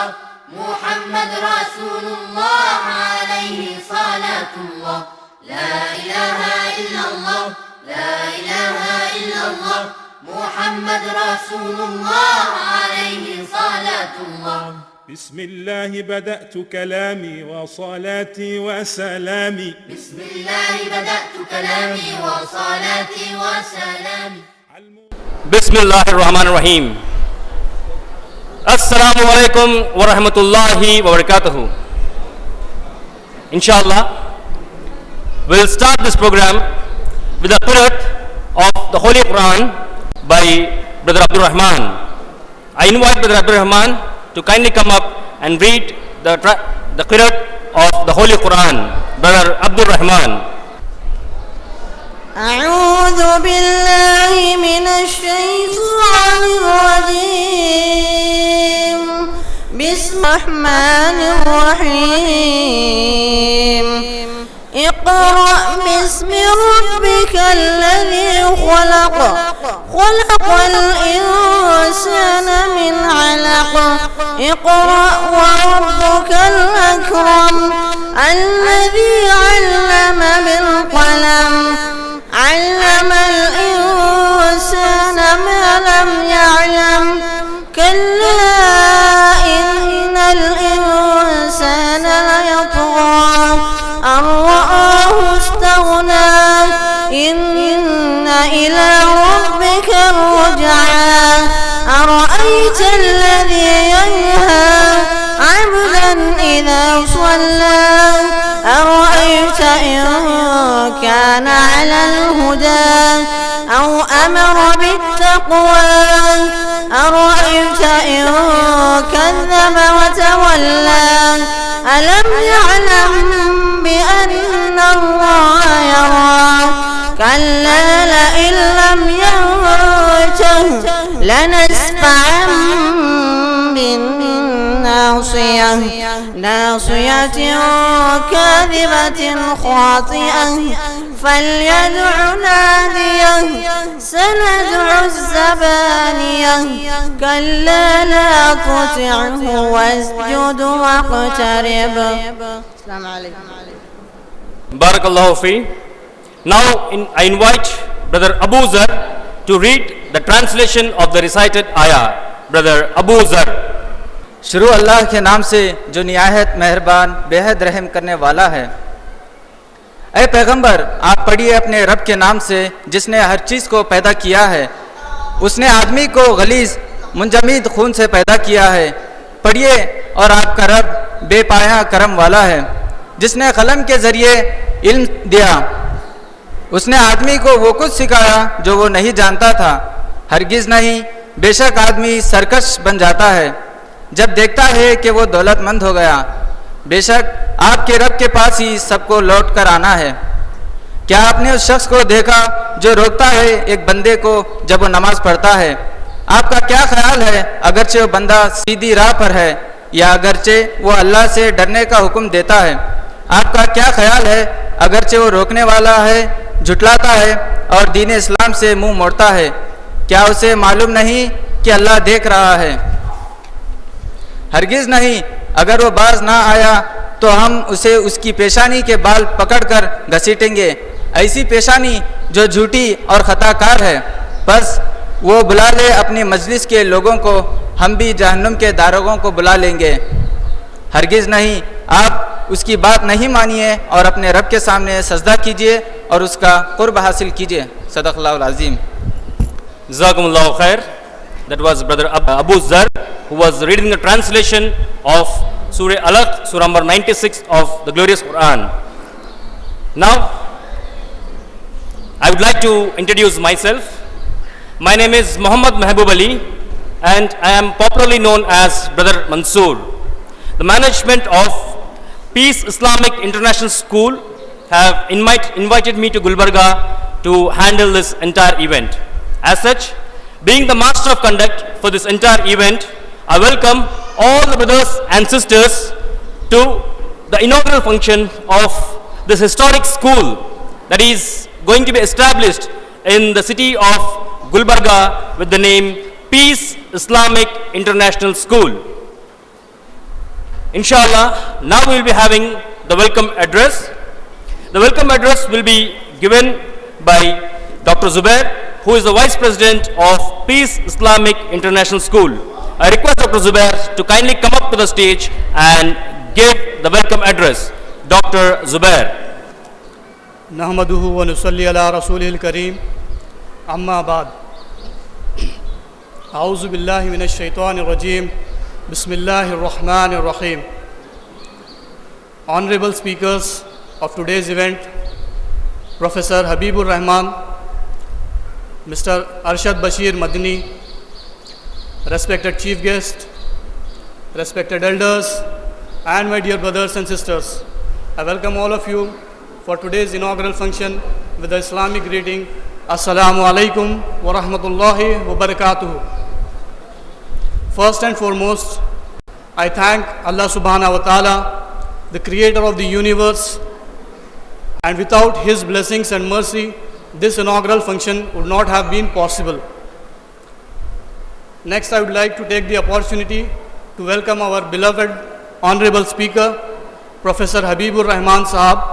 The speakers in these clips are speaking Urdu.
الله محمد رسول الله عليه صلاة الله لا إله إلا الله لا إله إلا الله محمد رسول الله عليه صلاة الله بسم الله بدأت كلامي وصلاتي وسلامي بسم الله بدأت كلامي وصلاتي وسلامي بسم الله الرحمن الرحيم. السلام علیکم ورحمۃ اللہ وبرکاتہ. Inshallah, we'll start this program with a qiraat of the Holy Quran by Brother Abdul Rahman. I invite Brother Abdul Rahman to kindly come up and read the qiraat of the Holy Quran. Brother Abdul Rahman. أعوذ بالله من الشيطان الرجيم. بسم الرحمن الرحيم. اقرأ باسم ربك الذي خلق خلق الإنسان من علق اقرأ وربك الأكرم الذي علم بالقلم علم الإنسان ما لم يعلم كلا إن الإنسان ليطغى أن رآه استغنى إن إلى ربك الرجعى أرأيت الذي ينهى عبدا إذا صلى أرأيت إن كان على الهدى أو أمر بالتقوى أرأيت إن كذب وتولى ألم يعلم بأن الله يرى كلا لئن لم ينته لنسفعا بالناصية ناصية كاذبة خاطئة فليدع ناديه سندع الزبانية كلا لا تطعه واسجد واقترب. السلام عليكم. Barakallahu fi. Now I invite Brother Abu Zar to read the translation of the recited ayah. Brother Abu Zar. شروع اللہ کے نام سے جو نہایت مہربان بے حد رحم کرنے والا ہے. اے پیغمبر آپ پڑھیے اپنے رب کے نام سے جس نے ہر چیز کو پیدا کیا ہے. اس نے آدمی کو غلیظ منجمد خون سے پیدا کیا ہے. پڑھیے اور آپ کا رب بے پایہ کرم والا ہے جس نے قلم کے ذریعے علم دیا. اس نے آدمی کو وہ کچھ سکھایا جو وہ نہیں جانتا تھا. ہرگز نہیں، بے شک آدمی سرکش بن جاتا ہے جب دیکھتا ہے کہ وہ دولت مند ہو گیا. بے شک آپ کے رب کے پاس ہی سب کو لوٹ کر آنا ہے. کیا آپ نے اس شخص کو دیکھا جو روکتا ہے ایک بندے کو جب وہ نماز پڑھتا ہے؟ آپ کا کیا خیال ہے اگرچہ وہ بندہ سیدھی راہ پر ہے یا اگرچہ وہ اللہ سے ڈرنے کا حکم دیتا ہے؟ آپ کا کیا خیال ہے اگرچہ وہ روکنے والا ہے، جھٹلاتا ہے اور دین اسلام سے منہ موڑتا ہے؟ کیا اسے معلوم نہیں کہ اللہ دیکھ رہا ہے؟ ہرگز نہیں، اگر وہ باز نہ آیا تو ہم اسے اس کی پیشانی کے بال پکڑ کر گھسیٹیں گے، ایسی پیشانی جو جھوٹی اور خطا کار ہے. بس وہ بلا لے اپنی مجلس کے لوگوں کو، ہم بھی جہنم کے داروغوں کو بلا لیں گے. ہرگز نہیں، آپ اس کی بات نہیں مانیے اور اپنے رب کے سامنے سجدہ کیجیے اور اس کا قرب حاصل کیجیے. صدق اللہ العظیم. جزاکم اللہ خیر. That was Brother Abu Zar who was reading the translation of Surah Alaq, Surah number 96 of the glorious Quran. Now, I would like to introduce myself. My name is Muhammad Mehboob Ali and I am popularly known as Brother Mansoor. The management of Peace Islamic International School have invited me to Gulbarga to handle this entire event. As such, being the master of conduct for this entire event, I welcome all the brothers and sisters to the inaugural function of this historic school that is going to be established in the city of Gulbarga with the name Peace Islamic International School. Inshallah, now we will be having the welcome address. The welcome address will be given by Dr. Zubair, who is the Vice President of Peace Islamic International School. I request Dr. Zubair to kindly come up to the stage and give the welcome address. Dr. Zubair. نحمده ونصلي على رسوله الكريم أما بعد أعوذ بالله من الشيطان الرجيم بسم الله الرحمن الرحيم. Honorable speakers of today's event, Professor Habibur Rahman, Mr. Arshad Bashir Madni, respected chief guest, respected elders, and my dear brothers and sisters, I welcome all of you for today's inaugural function with the Islamic greeting, Assalamu alaikum wa rahmatullahi wa barakatuhu. First and foremost, I thank Allah subhanahu wa ta'ala, the creator of the universe, and without his blessings and mercy, this inaugural function would not have been possible. Next, I would like to take the opportunity to welcome our beloved honorable speaker, Professor Habibur Rahman Sahab,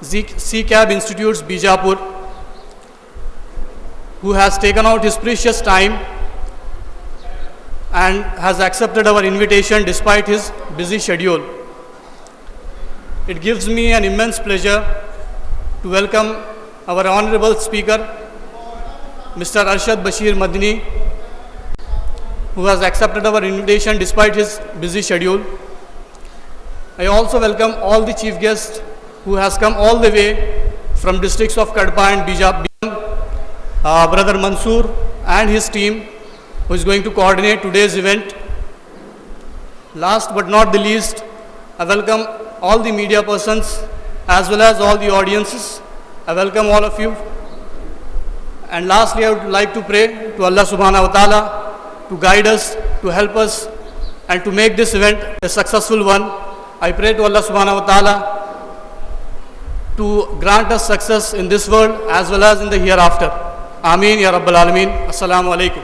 CCAB Institutes, Bijapur, who has taken out his precious time and has accepted our invitation despite his busy schedule. It gives me an immense pleasure to welcome our honorable speaker, Mr. Arshad Bashir Madni, who has accepted our invitation despite his busy schedule. I also welcome all the chief guests who has come all the way from districts of Kadpa and Bijapur, Brother Mansoor and his team, who is going to coordinate today's event. Last but not the least, I welcome all the media persons as well as all the audiences. I welcome all of you. And lastly, I would like to pray to Allah subhanahu wa ta'ala to guide us, to help us, and to make this event a successful one. I pray to Allah subhanahu wa ta'ala to grant us success in this world as well as in the hereafter. Ameen ya Rabbal Alameen. Assalamu alaikum.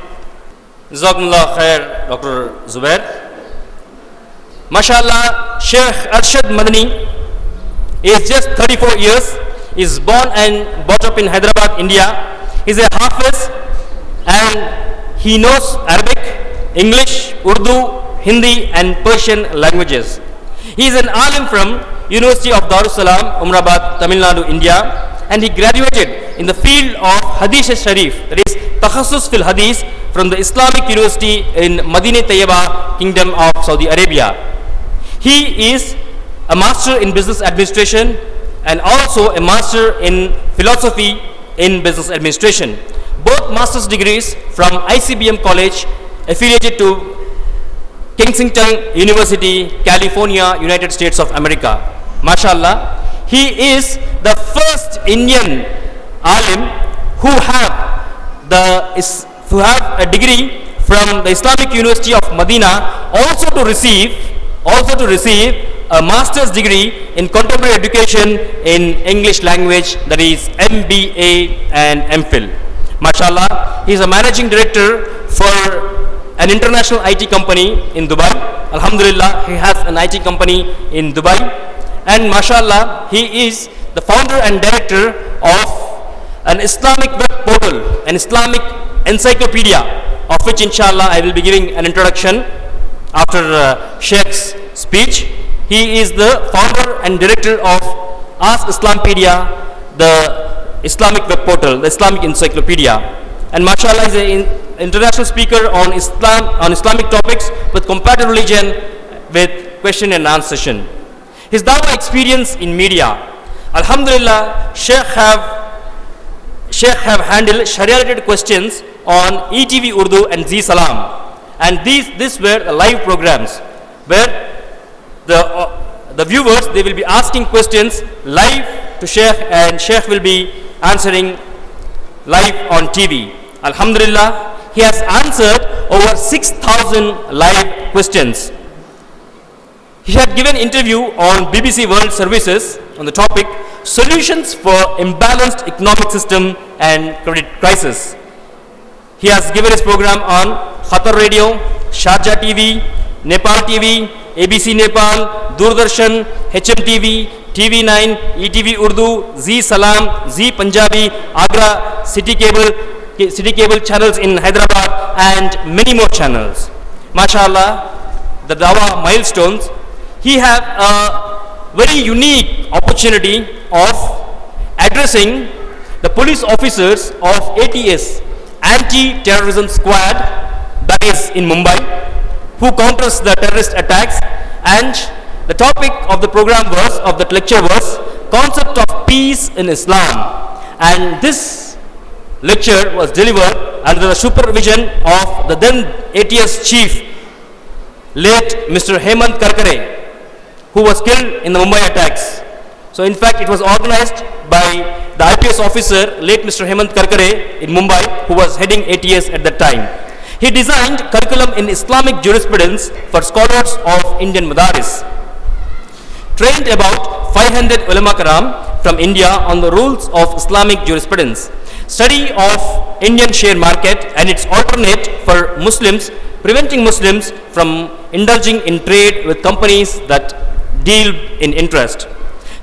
Jazakumullah khair, Dr. Zubair. MashaAllah, Sheikh Arshad Madni is just 34 years, is born and brought up in Hyderabad, India. He is a Hafiz and he knows Arabic, English, Urdu, Hindi and Persian languages. He is an alim from University of Darussalam, Umrabad, Tamil Nadu, India, and he graduated in the field of Hadith Sharif, that is Takhasus fil Hadith, from the Islamic University in Madinah Tayyibah, Kingdom of Saudi Arabia. He is a master in business administration and also a master in philosophy in business administration. Both master's degrees from ICBM College, affiliated to Kensington University, California, United States of America. MashaAllah, he is the first Indian alim who have a degree from the Islamic University of Medina, also to receive a master's degree in contemporary education in English language, that is MBA and MPhil. MashaAllah, he is a managing director for an international IT company in Dubai. Alhamdulillah, he has an IT company in Dubai. And MashaAllah, he is the founder and director of an Islamic web portal, an Islamic encyclopedia, of which inshallah I will be giving an introduction after Sheikh's speech. He is the founder and director of Ask Islampedia, the Islamic web portal, the Islamic encyclopedia. And MashaAllah is an international speaker on Islam, on Islamic topics with comparative religion, with question and answer session. His dawah experience in media, Alhamdulillah, Sheikh have handled Sharia-related questions on ETV Urdu and Zee Salam, and these were the live programs where the viewers, they will be asking questions live to Sheikh, and Sheikh will be answering live on TV. Alhamdulillah, he has answered over 6,000 live questions. He had given an interview on BBC World Services on the topic Solutions for Imbalanced Economic System and Credit Crisis. He has given his program on Qatar Radio, Sharjah TV, Nepal TV, ABC Nepal, Doordarshan, HMTV, TV9, ETV Urdu, Zee Salam, Zee Punjabi, Agra City Cable channels in Hyderabad, and many more channels. MashaAllah, the Dawah milestones, he have a very unique opportunity of addressing the police officers of ATS, Anti-Terrorism Squad, that is in Mumbai, who counters the terrorist attacks, and the topic of the program was, of that lecture was, concept of peace in Islam. And this lecture was delivered under the supervision of the then ATS chief, late Mr. Hemant Karkare, who was killed in the Mumbai attacks. So in fact, it was organized by the IPS officer, late Mr. Hemant Karkare in Mumbai, who was heading ATS at that time. He designed curriculum in Islamic jurisprudence for scholars of Indian Madaris, trained about 500 ulama karam from India on the rules of Islamic jurisprudence, study of Indian share market and its alternate for Muslims, preventing Muslims from indulging in trade with companies that deal in interest,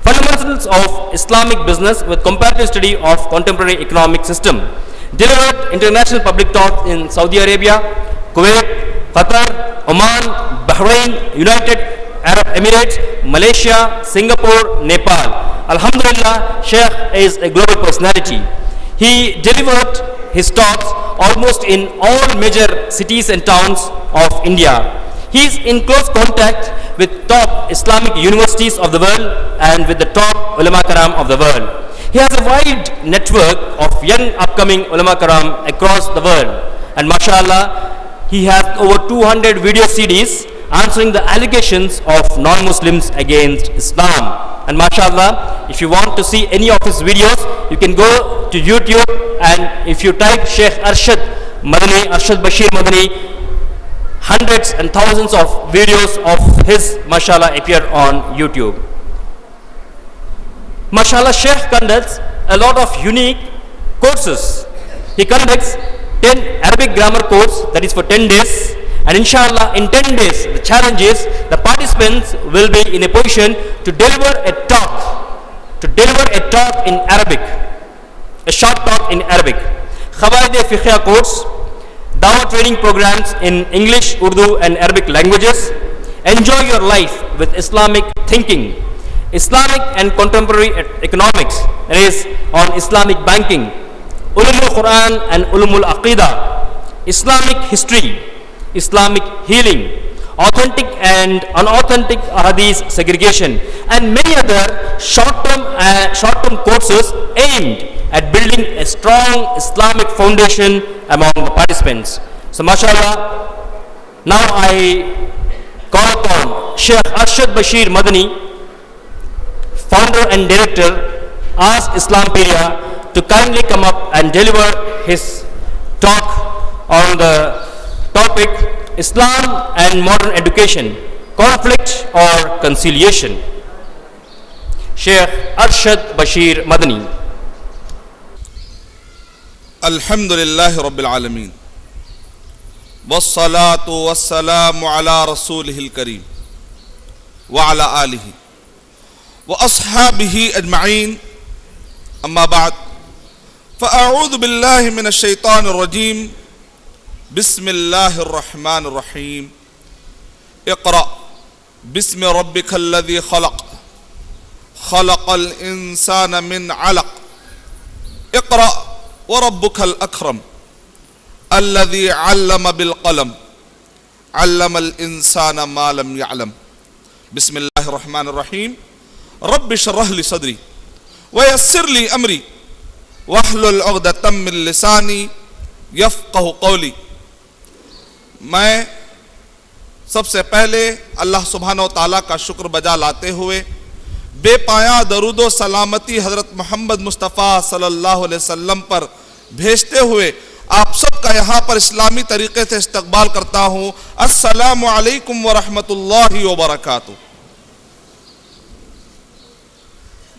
fundamentals of Islamic business with comparative study of contemporary economic system, delivered international public talks in Saudi Arabia, Kuwait, Qatar, Oman, Bahrain, United Arab Emirates, Malaysia, Singapore, Nepal. Alhamdulillah, Sheikh is a global personality. He delivered his talks almost in all major cities and towns of India. He is in close contact with top Islamic universities of the world and with the top ulama karam of the world. He has a wide network of young upcoming ulama karam across the world, and mashallah, he has over 200 video CDs answering the allegations of non-Muslims against Islam. And mashallah, if you want to see any of his videos, you can go to YouTube, and if you type Sheikh Arshad Bashir Madani, hundreds and thousands of videos of his, mashallah, appear on YouTube. Mashallah, Sheikh conducts a lot of unique courses. He conducts 10 Arabic grammar course, that is for 10 days. And inshallah, in 10 days, the challenge is the participants will be in a position to deliver a talk in Arabic, a short talk in Arabic. Khawaid-e-Fiqhiyya course, Dawah training programs in English, Urdu and Arabic languages. Enjoy your life with Islamic thinking, Islamic and contemporary economics, that is on Islamic banking, Ulumul Quran and Ulumul Aqidah, Islamic history, Islamic healing, authentic and unauthentic hadith segregation, and many other short-term courses aimed at building a strong Islamic foundation among the participants. So mashallah, now I call upon Sheikh Arshad Bashir Madani, founder and director, Ask Islampedia, to kindly come up and deliver his talk on the topic Islam and modern education, conflict or conciliation. Sheikh Arshad Bashir Madani. Alhamdulillahi Rabbil Alameen, wassalatu wassalamu ala rasulihil kareem wa ala alihi wa ashabihi ajma'in, amma ba'd, fa'a'udhu billahi minash shaitanir rajim. بسم الله الرحمن الرحيم. اقرأ باسم ربك الذي خلق خلق الإنسان من علق اقرأ وربك الأكرم الذي علم بالقلم علم الإنسان ما لم يعلم. بسم الله الرحمن الرحيم. رب اشرح لي صدري ويسر لي أمري واحلل عقدة من لساني يفقه قولي. میں سب سے پہلے اللہ سبحانہ و تعالیٰ کا شکر بجا لاتے ہوئے بے پایاں درود و سلامتی حضرت محمد مصطفیٰ صلی اللہ علیہ وسلم پر بھیجتے ہوئے آپ سب کا یہاں پر اسلامی طریقے سے استقبال کرتا ہوں. السلام علیکم ورحمۃ اللہ وبرکاتہ.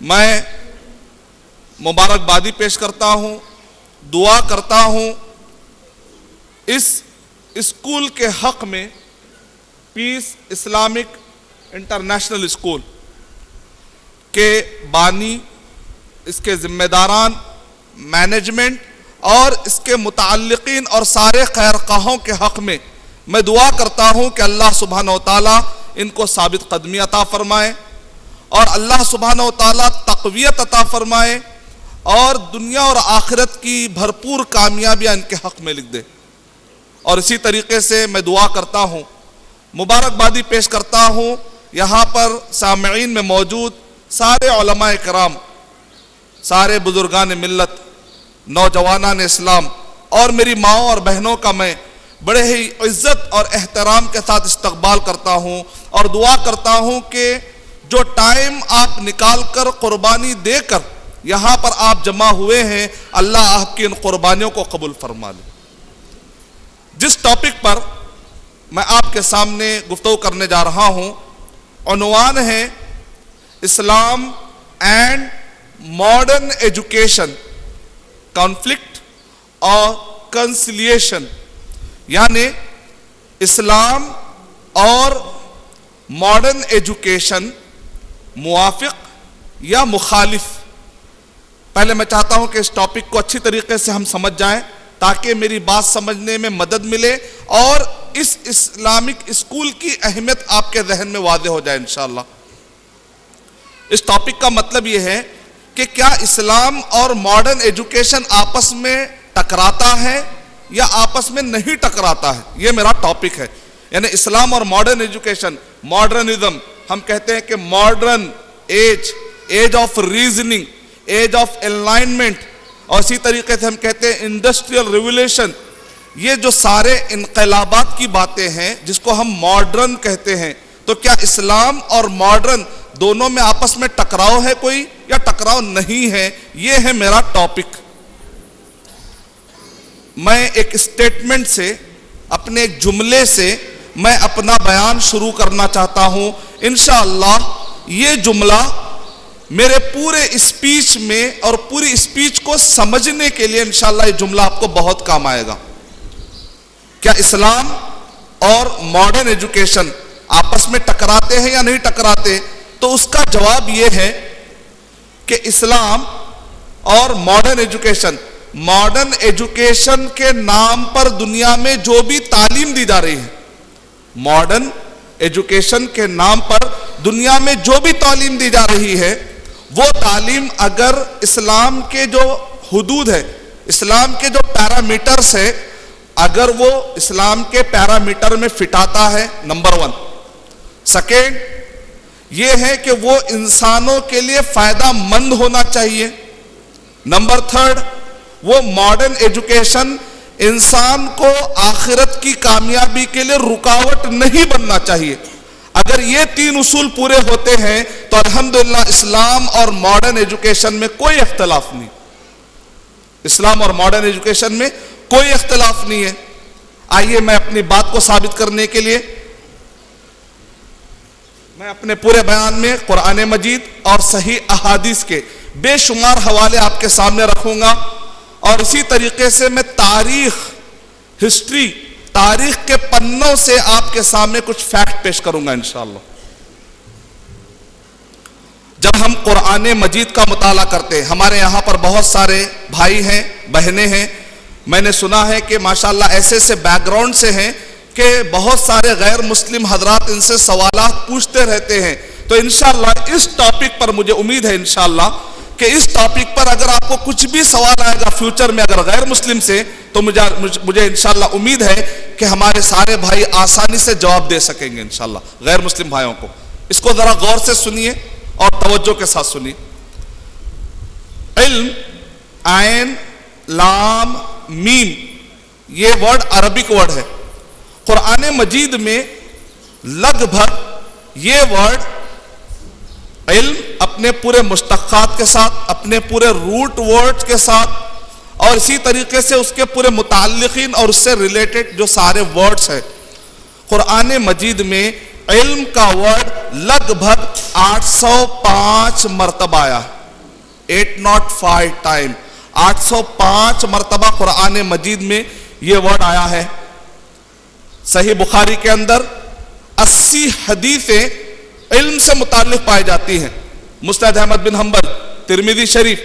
میں مبارکبادی پیش کرتا ہوں، دعا کرتا ہوں اس اسکول کے حق میں پیس اسلامک انٹرنیشنل اسکول کے بانی، اس کے ذمہ داران، مینجمنٹ اور اس کے متعلقین اور سارے خیرخواہوں کے حق میں میں دعا کرتا ہوں کہ اللہ سبحانہ و تعالیٰ ان کو ثابت قدمی عطا فرمائے اور اللہ سبحانہ و تعالیٰ تقویت عطا فرمائے اور دنیا اور آخرت کی بھرپور کامیابیاں ان کے حق میں لکھ دے۔ اور اسی طریقے سے میں دعا کرتا ہوں، مبارکبادی پیش کرتا ہوں یہاں پر سامعین میں موجود سارے علماء کرام، سارے بزرگان ملت، نوجوانان اسلام اور میری ماؤں اور بہنوں کا میں بڑے ہی عزت اور احترام کے ساتھ استقبال کرتا ہوں اور دعا کرتا ہوں کہ جو ٹائم آپ نکال کر قربانی دے کر یہاں پر آپ جمع ہوئے ہیں، اللہ آپ کی ان قربانیوں کو قبول فرما لے۔ جس ٹاپک پر میں آپ کے سامنے گفتگو کرنے جا رہا ہوں، عنوان ہے اسلام اینڈ ماڈرن ایجوکیشن، کانفلکٹ اور کنسیلیشن، یعنی اسلام اور ماڈرن ایجوکیشن موافق یا مخالف۔ پہلے میں چاہتا ہوں کہ اس ٹاپک کو اچھی طریقے سے ہم سمجھ جائیں تاکہ میری بات سمجھنے میں مدد ملے اور اس اسلامک اسکول کی اہمیت آپ کے ذہن میں واضح ہو جائے انشاءاللہ۔ اس ٹاپک کا مطلب یہ ہے کہ کیا اسلام اور ماڈرن ایجوکیشن آپس میں ٹکراتا ہے یا آپس میں نہیں ٹکراتا ہے، یہ میرا ٹاپک ہے۔ یعنی اسلام اور ماڈرن ایجوکیشن، ماڈرنزم ہم کہتے ہیں کہ modern age, age of reasoning, age of alignment, اور اسی طریقے سے ہم کہتے ہیں انڈسٹریل ریولیوشن، یہ جو سارے انقلابات کی باتیں ہیں جس کو ہم ماڈرن کہتے ہیں، تو کیا اسلام اور ماڈرن دونوں میں آپس میں ٹکراؤ ہے کوئی یا ٹکراؤ نہیں ہے؟ یہ ہے میرا ٹاپک۔ میں ایک اسٹیٹمنٹ سے، اپنے ایک جملے سے میں اپنا بیان شروع کرنا چاہتا ہوں۔ انشاءاللہ یہ جملہ میرے پورے اسپیچ میں اور پوری اسپیچ کو سمجھنے کے لیے انشاءاللہ یہ جملہ آپ کو بہت کام آئے گا۔ کیا اسلام اور ماڈرن ایجوکیشن آپس میں ٹکراتے ہیں یا نہیں ٹکراتے؟ تو اس کا جواب یہ ہے کہ اسلام اور ماڈرن ایجوکیشن کے نام پر دنیا میں جو بھی تعلیم دی جا رہی ہے، ماڈرن ایجوکیشن کے نام پر دنیا میں جو بھی تعلیم دی جا رہی ہے، وہ تعلیم اگر اسلام کے جو حدود ہے، اسلام کے جو پیرامیٹرز ہے، اگر وہ اسلام کے پیرامیٹر میں فٹ آتا ہے، نمبر 1۔ سیکنڈ یہ ہے کہ وہ انسانوں کے لیے فائدہ مند ہونا چاہیے۔ نمبر 3 وہ ماڈرن ایجوکیشن انسان کو آخرت کی کامیابی کے لیے رکاوٹ نہیں بننا چاہیے۔ اگر یہ 3 اصول پورے ہوتے ہیں تو الحمدللہ اسلام اور ماڈرن ایجوکیشن میں کوئی اختلاف نہیں، اسلام اور ماڈرن ایجوکیشن میں کوئی اختلاف نہیں ہے۔ آئیے میں اپنی بات کو ثابت کرنے کے لیے میں اپنے پورے بیان میں قرآن مجید اور صحیح احادیث کے بے شمار حوالے آپ کے سامنے رکھوں گا، اور اسی طریقے سے میں ہسٹری، تاریخ کے پنوں سے آپ کے سامنے کچھ فیکٹ پیش کروں گا انشاءاللہ۔ جب ہم قرآن مجید کا مطالعہ کرتے ہیں، ہمارے یہاں پر بہت سارے بھائی ہیں، بہنیں ہیں، میں نے سنا ہے کہ ماشاءاللہ ایسے بیک گراؤنڈ سے ہیں کہ بہت سارے غیر مسلم حضرات ان سے سوالات پوچھتے رہتے ہیں۔ تو انشاءاللہ اس ٹاپک پر مجھے امید ہے انشاءاللہ کہ اس ٹاپک پر اگر آپ کو کچھ بھی سوال آئے گا فیوچر میں اگر غیر مسلم سے، تو مجھے انشاءاللہ امید ہے کہ ہمارے سارے بھائی آسانی سے جواب دے سکیں گے انشاءاللہ غیر مسلم بھائیوں کو۔ اس کو ذرا غور سے سنیے اور توجہ کے ساتھ سنیے۔ علم، عین، لام، میم، یہ ورڈ عربک ورڈ ہے۔ قرآن مجید میں لگ بھگ یہ ورڈ علم اپنے پورے مشتقات کے ساتھ، اپنے پورے روٹ ورڈ کے ساتھ، اور اسی طریقے سے اس کے پورے متعلقین اور اس سے ریلیٹڈ جو سارے ورڈز ہیں، قرآن مجید میں علم کا ورڈ لگ بھگ 805 مرتبہ آیا ہے، 805 ٹائم، 805 مرتبہ قرآن مجید میں یہ ورڈ آیا ہے۔ صحیح بخاری کے اندر 80 حدیثیں علم سے متعلق پائی جاتی ہیں. مسند احمد بن حنبل، ترمذی شریف،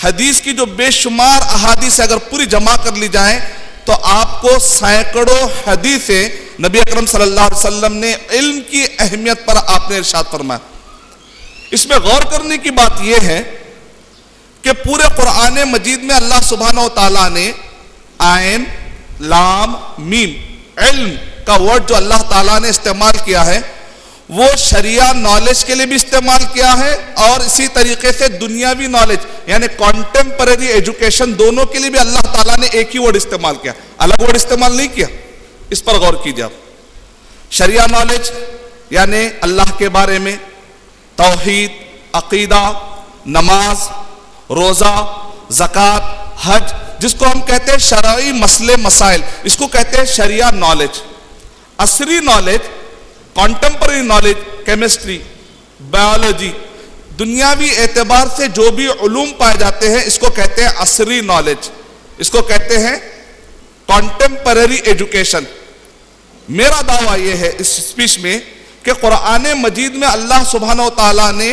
حدیث کی جو بے شمار احادیث اگر پوری جمع کر لی جائیں تو آپ کو سینکڑوں حدیثیں نبی اکرم صلی اللہ علیہ وسلم نے علم کی اہمیت پر آپ نے ارشاد فرمایا. اس میں غور کرنے کی بات یہ ہے کہ پورے قرآن مجید میں اللہ سبحانہ و تعالیٰ نے عین لام میم علم کا ورڈ جو اللہ تعالیٰ نے استعمال کیا ہے وہ شریعہ نالج کے لیے بھی استعمال کیا ہے اور اسی طریقے سے دنیاوی نالج یعنی کانٹمپرری ایجوکیشن دونوں کے لیے بھی اللہ تعالیٰ نے ایک ہی ورڈ استعمال کیا، الگ ورڈ استعمال نہیں کیا. اس پر غور کیجیے آپ. شریعہ نالج یعنی اللہ کے بارے میں توحید، عقیدہ، نماز، روزہ، زکوٰۃ، حج، جس کو ہم کہتے ہیں شرعی مسئلے مسائل، اس کو کہتے ہیں شریعہ نالج. عصری knowledge, contemporary knowledge, chemistry, biology, دنیاوی اعتبار سے جو بھی علوم پائے جاتے ہیں اس کو کہتے ہیں عصری نالج، اس کو کہتے ہیں کانٹمپرری ایجوکیشن. میرا دعویٰ یہ ہے اس اسپیچ میں کہ قرآن مجید میں اللہ سبحانہ و تعالیٰ نے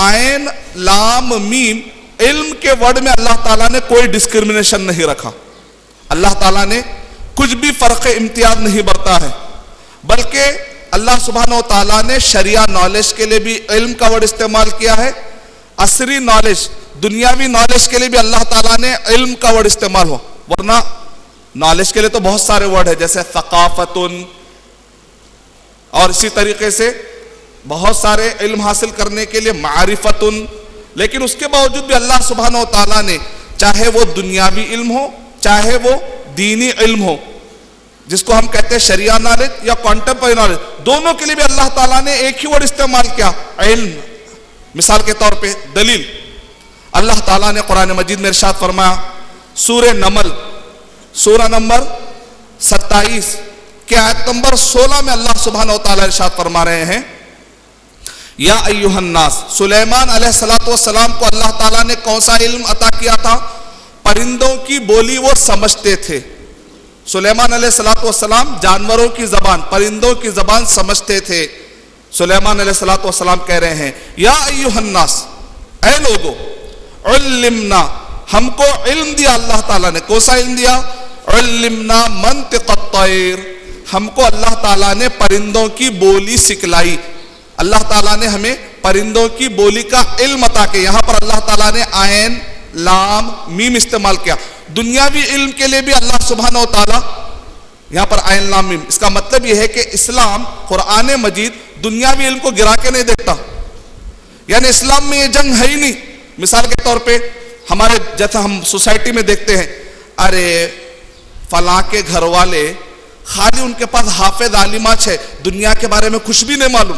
عین لام میم علم کے ورڈ میں اللہ تعالیٰ نے کوئی ڈسکرمنیشن نہیں رکھا. اللہ تعالیٰ نے کچھ بھی فرق امتیاز نہیں برتا ہے، بلکہ اللہ سبحانہ و تعالیٰ نے شریعہ نالج کے لیے بھی علم کا ورڈ استعمال کیا ہے، عصری نالج دنیاوی نالج کے لیے بھی اللہ تعالیٰ نے علم کا ورڈ استعمال ہو. ورنہ نالج کے لیے تو بہت سارے ورڈ ہیں جیسے ثقافت اور اسی طریقے سے بہت سارے علم حاصل کرنے کے لیے معرفت، لیکن اس کے باوجود بھی اللہ سبحانہ و تعالیٰ نے چاہے وہ دنیاوی علم ہو چاہے وہ دینی علم ہو جس کو ہم کہتے ہیں شریعہ نالج یا کانٹمپرری نالج، دونوں کے لیے بھی اللہ تعالیٰ نے ایک ہی ورڈ استعمال کیا، علم. مثال کے طور پہ دلیل، اللہ تعالیٰ نے قرآن مجید میں ارشاد فرمایا سورہ نمل سورہ نمبر 27 کے آیت نمبر 16 میں اللہ سبحانہ و تعالیٰ ارشاد فرما رہے ہیں یا ایہا الناس. سلیمان علیہ السلام کو اللہ تعالیٰ نے کون سا علم عطا کیا تھا؟ پرندوں کی بولی وہ سمجھتے تھے. سلیمان علیہ السلام جانوروں کی زبان، پرندوں کی زبان سمجھتے تھے. سلیمان علیہ السلام کہہ رہے ہیں یا ایہا الناس، اے لوگو، علمنا، ہم کو علم دیا اللہ تعالیٰ نے. کون سا علم دیا؟ علمنا منطق الطیر، ہم کو اللہ تعالیٰ نے پرندوں کی بولی سکھلائی. اللہ تعالیٰ نے ہمیں پرندوں کی بولی کا علم عطا کیا. یہاں پر اللہ تعالیٰ نے عین لام میم استعمال کیا. دنیاوی علم کے لیے بھی اللہ سبحانہ و تعالیٰ یہاں پر عین لام میم. اس کا مطلب یہ ہے کہ اسلام قرآن مجید دنیاوی علم کو گرا کے نہیں دیکھتا، یعنی اسلام میں یہ جنگ ہے ہی نہیں. مثال کے طور پہ ہمارے جیسا ہم سوسائٹی میں دیکھتے ہیں، ارے فلاں کے گھر والے خالی ان کے پاس حافظ عالمات ہے، دنیا کے بارے میں کچھ بھی نہیں معلوم،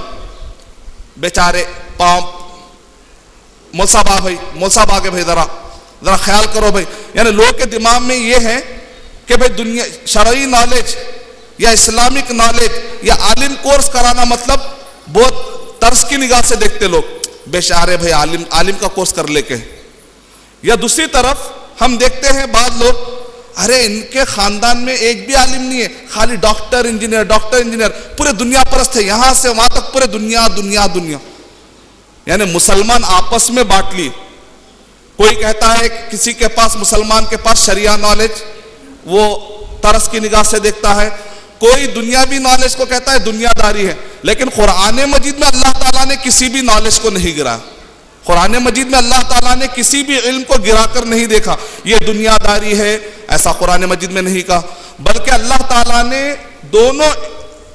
بیچارے پاؤں موساب آگے بھائی ذرا خیال کرو بھائی. یعنی لوگوں کے دماغ میں یہ ہے کہ بھائی دنیا شرعی نالج یا اسلامک نالج یا عالم کورس کرانا مطلب بہت ترس کی نگاہ سے دیکھتے لوگ، بیچارے بھائی عالم کا کورس کر لے کے. یا دوسری طرف ہم دیکھتے ہیں بعض لوگ، ارے ان کے خاندان میں ایک بھی عالم نہیں ہے، خالی ڈاکٹر انجینئر، پورے دنیا پرست ہے، یہاں سے وہاں تک پورے دنیا. یعنی مسلمان آپس میں بانٹ لی. کوئی کہتا ہے کہ کسی کے پاس مسلمان کے پاس شریعہ نالج وہ ترس کی نگاہ سے دیکھتا ہے، کوئی دنیاوی نالج کو کہتا ہے دنیا داری ہے. لیکن قرآن مجید میں اللہ تعالیٰ نے کسی بھی نالج کو نہیں گرایا. قرآن مجید میں اللہ تعالیٰ نے کسی بھی علم کو گرا کر نہیں دیکھا یہ دنیا داری ہے، ایسا قرآن مجید میں نہیں کہا، بلکہ اللہ تعالیٰ نے دونوں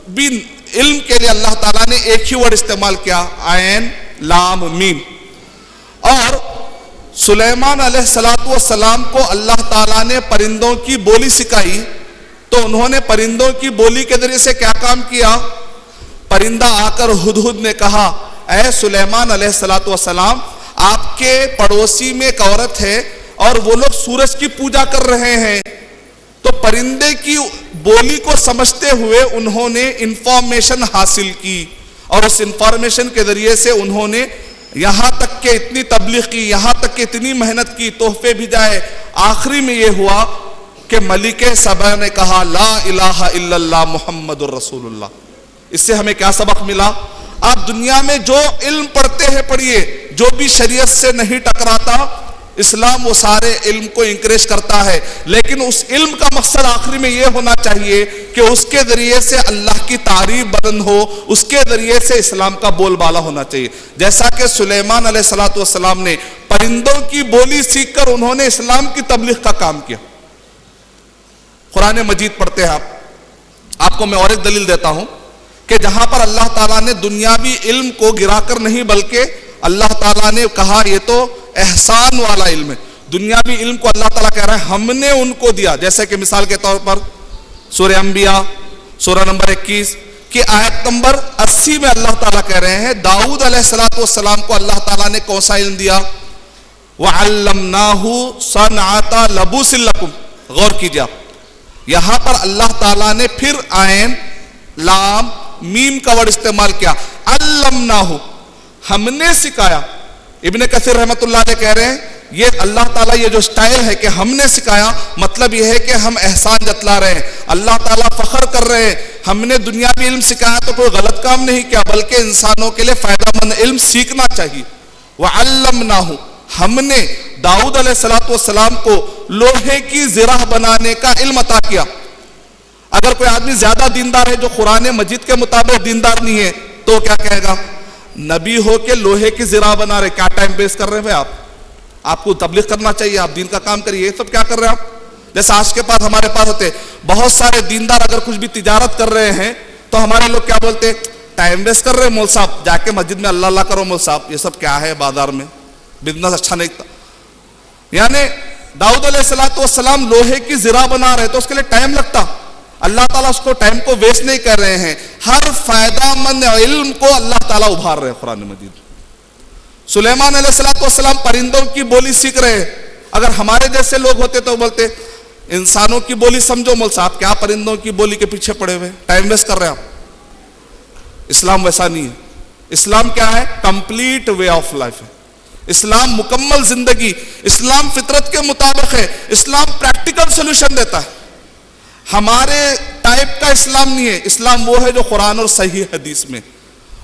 بھی علم کے لیے اللہ تعالیٰ نے ایک ہی ورڈ استعمال کیا، عین لام میم. اور سلیمان علیہ السلام کو اللہ تعالیٰ نے پرندوں کی بولی سکھائی تو انہوں نے پرندوں کی بولی کے ذریعے سے کیا کام کیا؟ پرندہ آ کر ہدہد نے کہا اے سلیمان علیہ السلام، آپ کے پڑوسی میں ایک عورت ہے اور وہ لوگ سورج کی پوجا کر رہے ہیں. تو پرندے کی بولی کو سمجھتے ہوئے انہوں نے انفارمیشن حاصل کی اور اس انفارمیشن کے ذریعے سے انہوں نے یہاں تک کہ اتنی تبلیغ کی، یہاں تک کہ اتنی محنت کی، تحفے بھیجائے. آخری میں یہ ہوا کہ ملکہ سبا نے کہا لا الہ الا اللہ محمد الرسول اللہ. اس سے ہمیں کیا سبق ملا؟ آپ دنیا میں جو علم پڑھتے ہیں پڑھیے، جو بھی شریعت سے نہیں ٹکراتا، اسلام وہ سارے علم کو انکریج کرتا ہے، لیکن اس علم کا مقصد آخری میں یہ ہونا چاہیے کہ اس کے ذریعے سے اللہ کی تعریف بلند ہو، اس کے ذریعے سے اسلام کا بول بالا ہونا چاہیے. جیسا کہ سلیمان علیہ السلام نے پرندوں کی بولی سیکھ کر انہوں نے اسلام کی تبلیغ کا کام کیا. قرآن مجید پڑھتے ہیں آپ کو میں اور ایک دلیل دیتا ہوں کہ جہاں پر اللہ تعالیٰ نے دنیاوی علم کو گرا کر نہیں، بلکہ اللہ تعالیٰ نے کہا یہ تو احسان والا علم ہے. دنیاوی علم کو اللہ تعالیٰ کہہ رہا ہے ہم نے ان کو دیا. جیسے کہ مثال کے طور پر سورہ انبیاء سورہ نمبر 21 کی آیت نمبر 80 میں اللہ تعالیٰ کہہ رہے ہیں داؤد علیہ السلام کو اللہ تعالیٰ نے کون سا علم دیا؟ وَعَلَّمْنَاهُ صَنْعَةَ لَبُوسٍ لَكُمْ. غور کیجئے آپ، یہاں پر اللہ تعالیٰ نے پھر عین لام میم کا ورڈ استعمال کیا. علمناہ، ہم نے سکھایا. ابن کثیر رحمت اللہ علیہ کہہ رہے ہیں یہ اللہ تعالیٰ یہ جو سٹائل ہے کہ ہم نے سکھایا، مطلب یہ ہے کہ ہم احسان جتلا رہے ہیں. اللہ تعالیٰ فخر کر رہے ہیں ہم نے دنیاوی علم سکھایا تو کوئی غلط کام نہیں کیا، بلکہ انسانوں کے لیے فائدہ مند علم سیکھنا چاہیے. وعلمناہ، ہم نے داؤد علیہ السلام کو لوہے کی زرہ بنانے کا علم عطا کیا. اگر کوئی آدمی زیادہ دیندار ہے جو قرآن مجید کے مطابق دیندار نہیں ہے تو کیا کہے گا؟ نبی ہو کے لوہے کی زرہ بنا رہے، کیا ٹائم ویسٹ کر رہے ہیں آپ کو تبلیغ کرنا چاہیے، آپ دین کا کام کریے. یہ سب کیا کر رہے ہیں آپ؟ جیسا آج کے پاس ہمارے پاس ہوتے بہت سارے دیندار اگر کچھ بھی تجارت کر رہے ہیں تو ہمارے لوگ کیا بولتے ہیں؟ ٹائم ویسٹ کر رہے ہیں مول صاحب، جا کے مسجد میں اللہ اللہ کرو مول صاحب. یہ سب کیا ہے؟ بازار میں بزنس اچھا نہیں تھا. یعنی داؤد علیہ السلام لوہے کی زرہ بنا رہے تو اس کے لیے ٹائم لگتا. اللہ تعالیٰ اس کو ٹائم کو ویسٹ نہیں کر رہے ہیں، ہر فائدہ مند علم کو اللہ تعالیٰ ابھار رہے ہیں قرآن مجید. سلیمان علیہ السلام پرندوں کی بولی سیکھ رہے ہیں. اگر ہمارے جیسے لوگ ہوتے تو بولتے انسانوں کی بولی سمجھو مول صاحب، کیا پرندوں کی بولی کے پیچھے پڑے ہوئے ٹائم ویسٹ کر رہے ہیں آپ. اسلام ویسا نہیں ہے. اسلام کیا ہے؟ کمپلیٹ وے آف لائف ہے. اسلام مکمل زندگی، اسلام فطرت کے مطابق ہے. اسلام پریکٹیکل سولوشن دیتا ہے. ہمارے ٹائپ کا اسلام نہیں ہے. اسلام وہ ہے جو قرآن اور صحیح حدیث میں.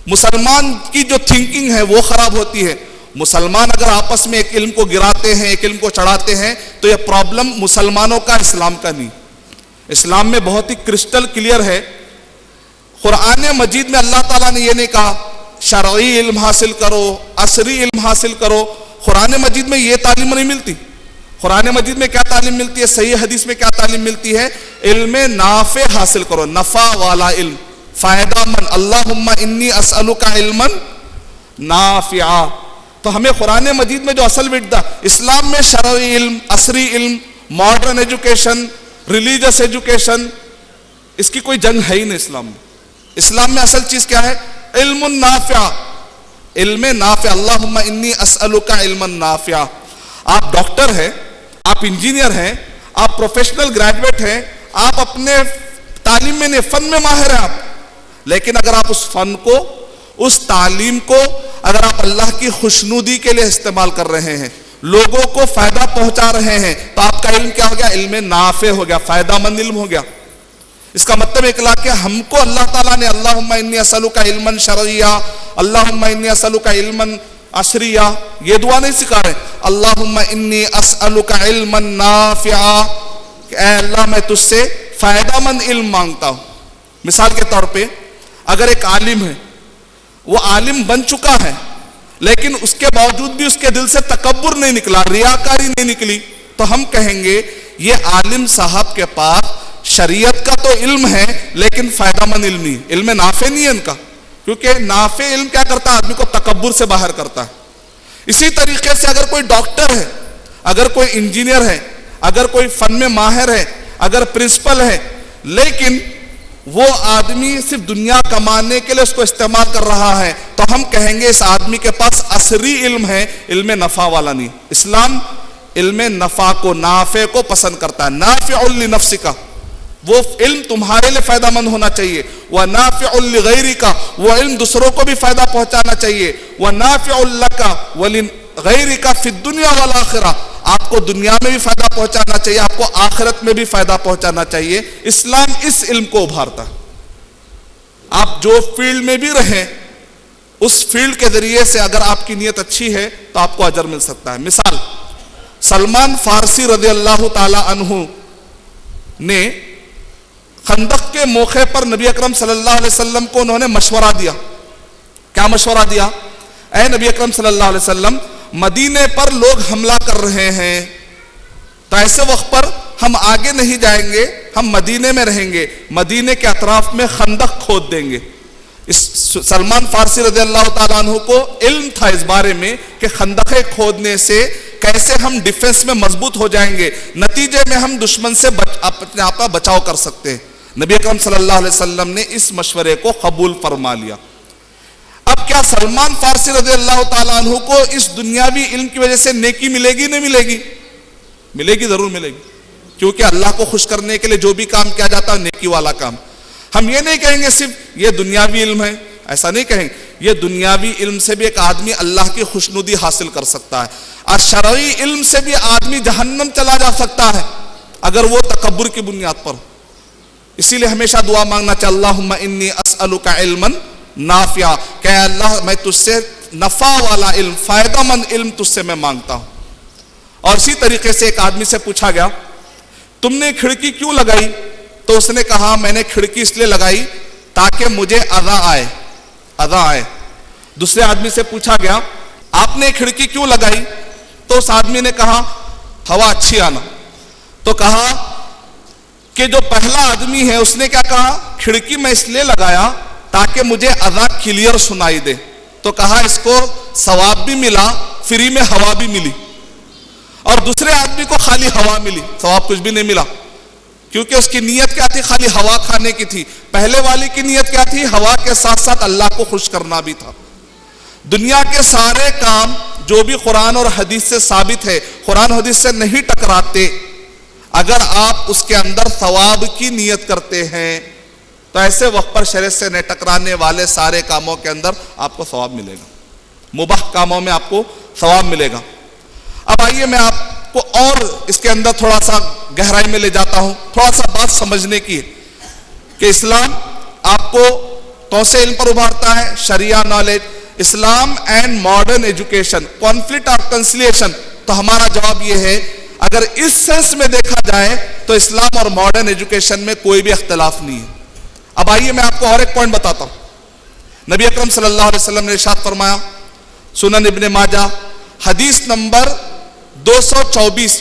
مسلمان کی جو تھنکنگ ہے وہ خراب ہوتی ہے. مسلمان اگر آپس میں ایک علم کو گراتے ہیں، ایک علم کو چڑھاتے ہیں تو یہ پرابلم مسلمانوں کا، اسلام کا نہیں. اسلام میں بہت ہی کرسٹل کلیئر ہے. قرآن مجید میں اللہ تعالیٰ نے یہ نہیں کہا شرعی علم حاصل کرو، عصری علم حاصل کرو. قرآن مجید میں یہ تعلیم نہیں ملتی. قرآن مجید میں کیا تعلیم ملتی ہے؟ صحیح حدیث میں کیا تعلیم ملتی ہے؟ علم نافع حاصل کرو، نفع والا علم، فائدہ مند. اللہم انی اسألک علما نافعا. تو ہمیں قرآن مجید میں جو اصل وڈا اسلام میں شرعی علم، عصری علم، ماڈرن ایجوکیشن، ریلیجس ایجوکیشن، اس کی کوئی جنگ ہے ہی نہیں اسلام میں. اسلام میں اصل چیز کیا ہے؟ علم نافع. علم نافع. اللہم انی اسألک علما نافعا. آپ ڈاکٹر ہیں، آپ انجینئر ہیں، آپ پروفیشنل گریجویٹ ہیں، آپ اپنے تعلیم میں فن میں ماہر ہیں آپ، لیکن اگر آپ اس فن کو، اس تعلیم کو اگر آپ اللہ کی خوشنودی کے لیے استعمال کر رہے ہیں، لوگوں کو فائدہ پہنچا رہے ہیں، تو آپ کا علم کیا ہو گیا؟ علم نافع ہو گیا، فائدہ مند علم ہو گیا. اس کا مطلب اکلا کہ ہم کو اللہ تعالیٰ نے اللہم انی اسألک علما شرعیا، اللہم انی اسألک علما عصریہ، یہ دعا نہیں سکھا رہے. اللہم انی اسألک علما نافعا، کہ اے اللہ میں تجھ سے فائدہ مند علم مانگتا ہوں. مثال کے طور پہ اگر ایک عالم ہے، وہ عالم بن چکا ہے لیکن اس کے باوجود بھی اس کے دل سے تکبر نہیں نکلا، ریاکاری نہیں نکلی، تو ہم کہیں گے یہ عالم صاحب کے پاس شریعت کا تو علم ہے لیکن فائدہ مند علم نہیں، علم نافع نہیں ہے ان کا. کیونکہ نافع علم کیا کرتا ہے؟ آدمی کو تکبر سے باہر کرتا ہے. اسی طریقے سے اگر کوئی ڈاکٹر ہے، اگر کوئی انجینئر ہے، اگر کوئی فن میں ماہر ہے، اگر پرنسپل ہے، لیکن وہ آدمی صرف دنیا کمانے کے لیے اس کو استعمال کر رہا ہے، تو ہم کہیں گے اس آدمی کے پاس عصری علم ہے، علم نفع والا نہیں. اسلام علم نفع کو، نافع کو پسند کرتا ہے. نافع لنفسک، وہ علم تمہارے لیے فائدہ مند ہونا چاہیے. وَنَافِعُ لِغَيْرِكَ، وہ علم دوسروں کو بھی فائدہ پہنچانا چاہیے. وَنَافِعُ لَكَ وَلِغَيْرِكَ فِي الدُّنْيَا وَالْآخِرَةِ، آپ کو دنیا میں بھی فائدہ پہنچانا چاہیے، آپ کو آخرت میں بھی فائدہ پہنچانا چاہیے. اسلام اس علم کو ابھارتا ہے. آپ جو فیلڈ میں بھی رہیں اس فیلڈ کے ذریعے سے اگر آپ کی نیت اچھی ہے تو آپ کو اجر مل سکتا ہے. مثال سلمان فارسی رضی اللہ تعالی عنہ نے خندق کے موقع پر نبی اکرم صلی اللہ علیہ وسلم کو انہوں نے مشورہ دیا. کیا مشورہ دیا؟ اے نبی اکرم صلی اللہ علیہ وسلم مدینے پر لوگ حملہ کر رہے ہیں تو ایسے وقت پر ہم آگے نہیں جائیں گے, ہم مدینے میں رہیں گے, مدینے کے اطراف میں خندق کھود دیں گے. سلمان فارسی رضی اللہ تعالیٰ عنہ کو علم تھا اس بارے میں کہ خندقیں کھودنے سے کیسے ہم ڈیفنس میں مضبوط ہو جائیں گے, نتیجے میں ہم دشمن سے اپنے آپ کا بچاؤ کر سکتے ہیں. نبی اکرم صلی اللہ علیہ وسلم نے اس مشورے کو قبول فرما لیا. اب کیا سلمان فارسی رضی اللہ تعالیٰ عنہ کو اس دنیاوی علم کی وجہ سے نیکی ملے گی نہیں ملے گی؟ ملے گی, ضرور ملے گی, کیونکہ اللہ کو خوش کرنے کے لیے جو بھی کام کیا جاتا ہے نیکی والا کام. ہم یہ نہیں کہیں گے صرف یہ دنیاوی علم ہے, ایسا نہیں کہیں گے. یہ دنیاوی علم سے بھی ایک آدمی اللہ کی خوشنودی حاصل کر سکتا ہے, اور شرعی علم سے بھی آدمی جہنم چلا جا سکتا ہے اگر وہ تکبر کی بنیاد پر. اسی لیے ہمیشہ دعا مانگنا چاہیے, اللہم انی اسألک علما نافعا, کہ اللہ میں تجھ سے نفع والا علم, فائدہ مند علم تجھ سے میں مانگتا ہوں. اور اسی طریقے سے ایک آدمی سے پوچھا گیا تم نے کھڑکی کیوں لگائی؟ تو اس نے کہا میں نے کھڑکی اس لیے لگائی تاکہ مجھے اذا آئے. دوسرے آدمی سے پوچھا گیا آپ نے کھڑکی کیوں لگائی؟ تو اس آدمی نے کہا ہوا اچھی آنا. تو کہا کہ جو پہلا آدمی ہے اس نے کیا کہا, کھڑکی میں اس لیے لگایا تاکہ مجھے اذا کلیئر سنائی دے. تو کہا اس کو ثواب بھی ملا, فری میں ہوا بھی ملی. اور دوسرے آدمی کو خالی ہوا ملی, ثواب کچھ بھی نہیں ملا, کیونکہ اس کی نیت کیا تھی؟ خالی ہوا کھانے کی تھی. پہلے والی کی نیت کیا تھی؟ ہوا کے ساتھ ساتھ اللہ کو خوش کرنا بھی تھا. دنیا کے سارے کام جو بھی قرآن اور حدیث سے ثابت ہے, قرآن حدیث سے نہیں ٹکراتے. اگر آپ اس کے اندر ثواب کی نیت کرتے ہیں تو ایسے وقت پر شریعت سے نہیں ٹکرانے والے سارے کاموں کے اندر آپ کو ثواب ملے گا, مباح کاموں میں آپ کو ثواب ملے گا. اب آئیے میں آپ کو اور اس کے اندر تھوڑا سا گہرائی میں لے جاتا ہوں, تھوڑا سا بات سمجھنے کی ہے کہ اسلام آپ کو توسع علم پر ابھارتا ہے, شریعہ نالج, اسلام اینڈ ماڈرن ایجوکیشن, کانفلکٹ اور کنسلیشن. تو ہمارا جواب یہ ہے اگر اس سینس میں دیکھا جائے تو اسلام اور ماڈرن ایجوکیشن میں کوئی بھی اختلاف نہیں ہے. اب آئیے میں آپ کو اور ایک پوائنٹ بتاتا ہوں. نبی اکرم صلی اللہ علیہ وسلم نے ارشاد فرمایا, سنن ابن ماجہ حدیث نمبر 224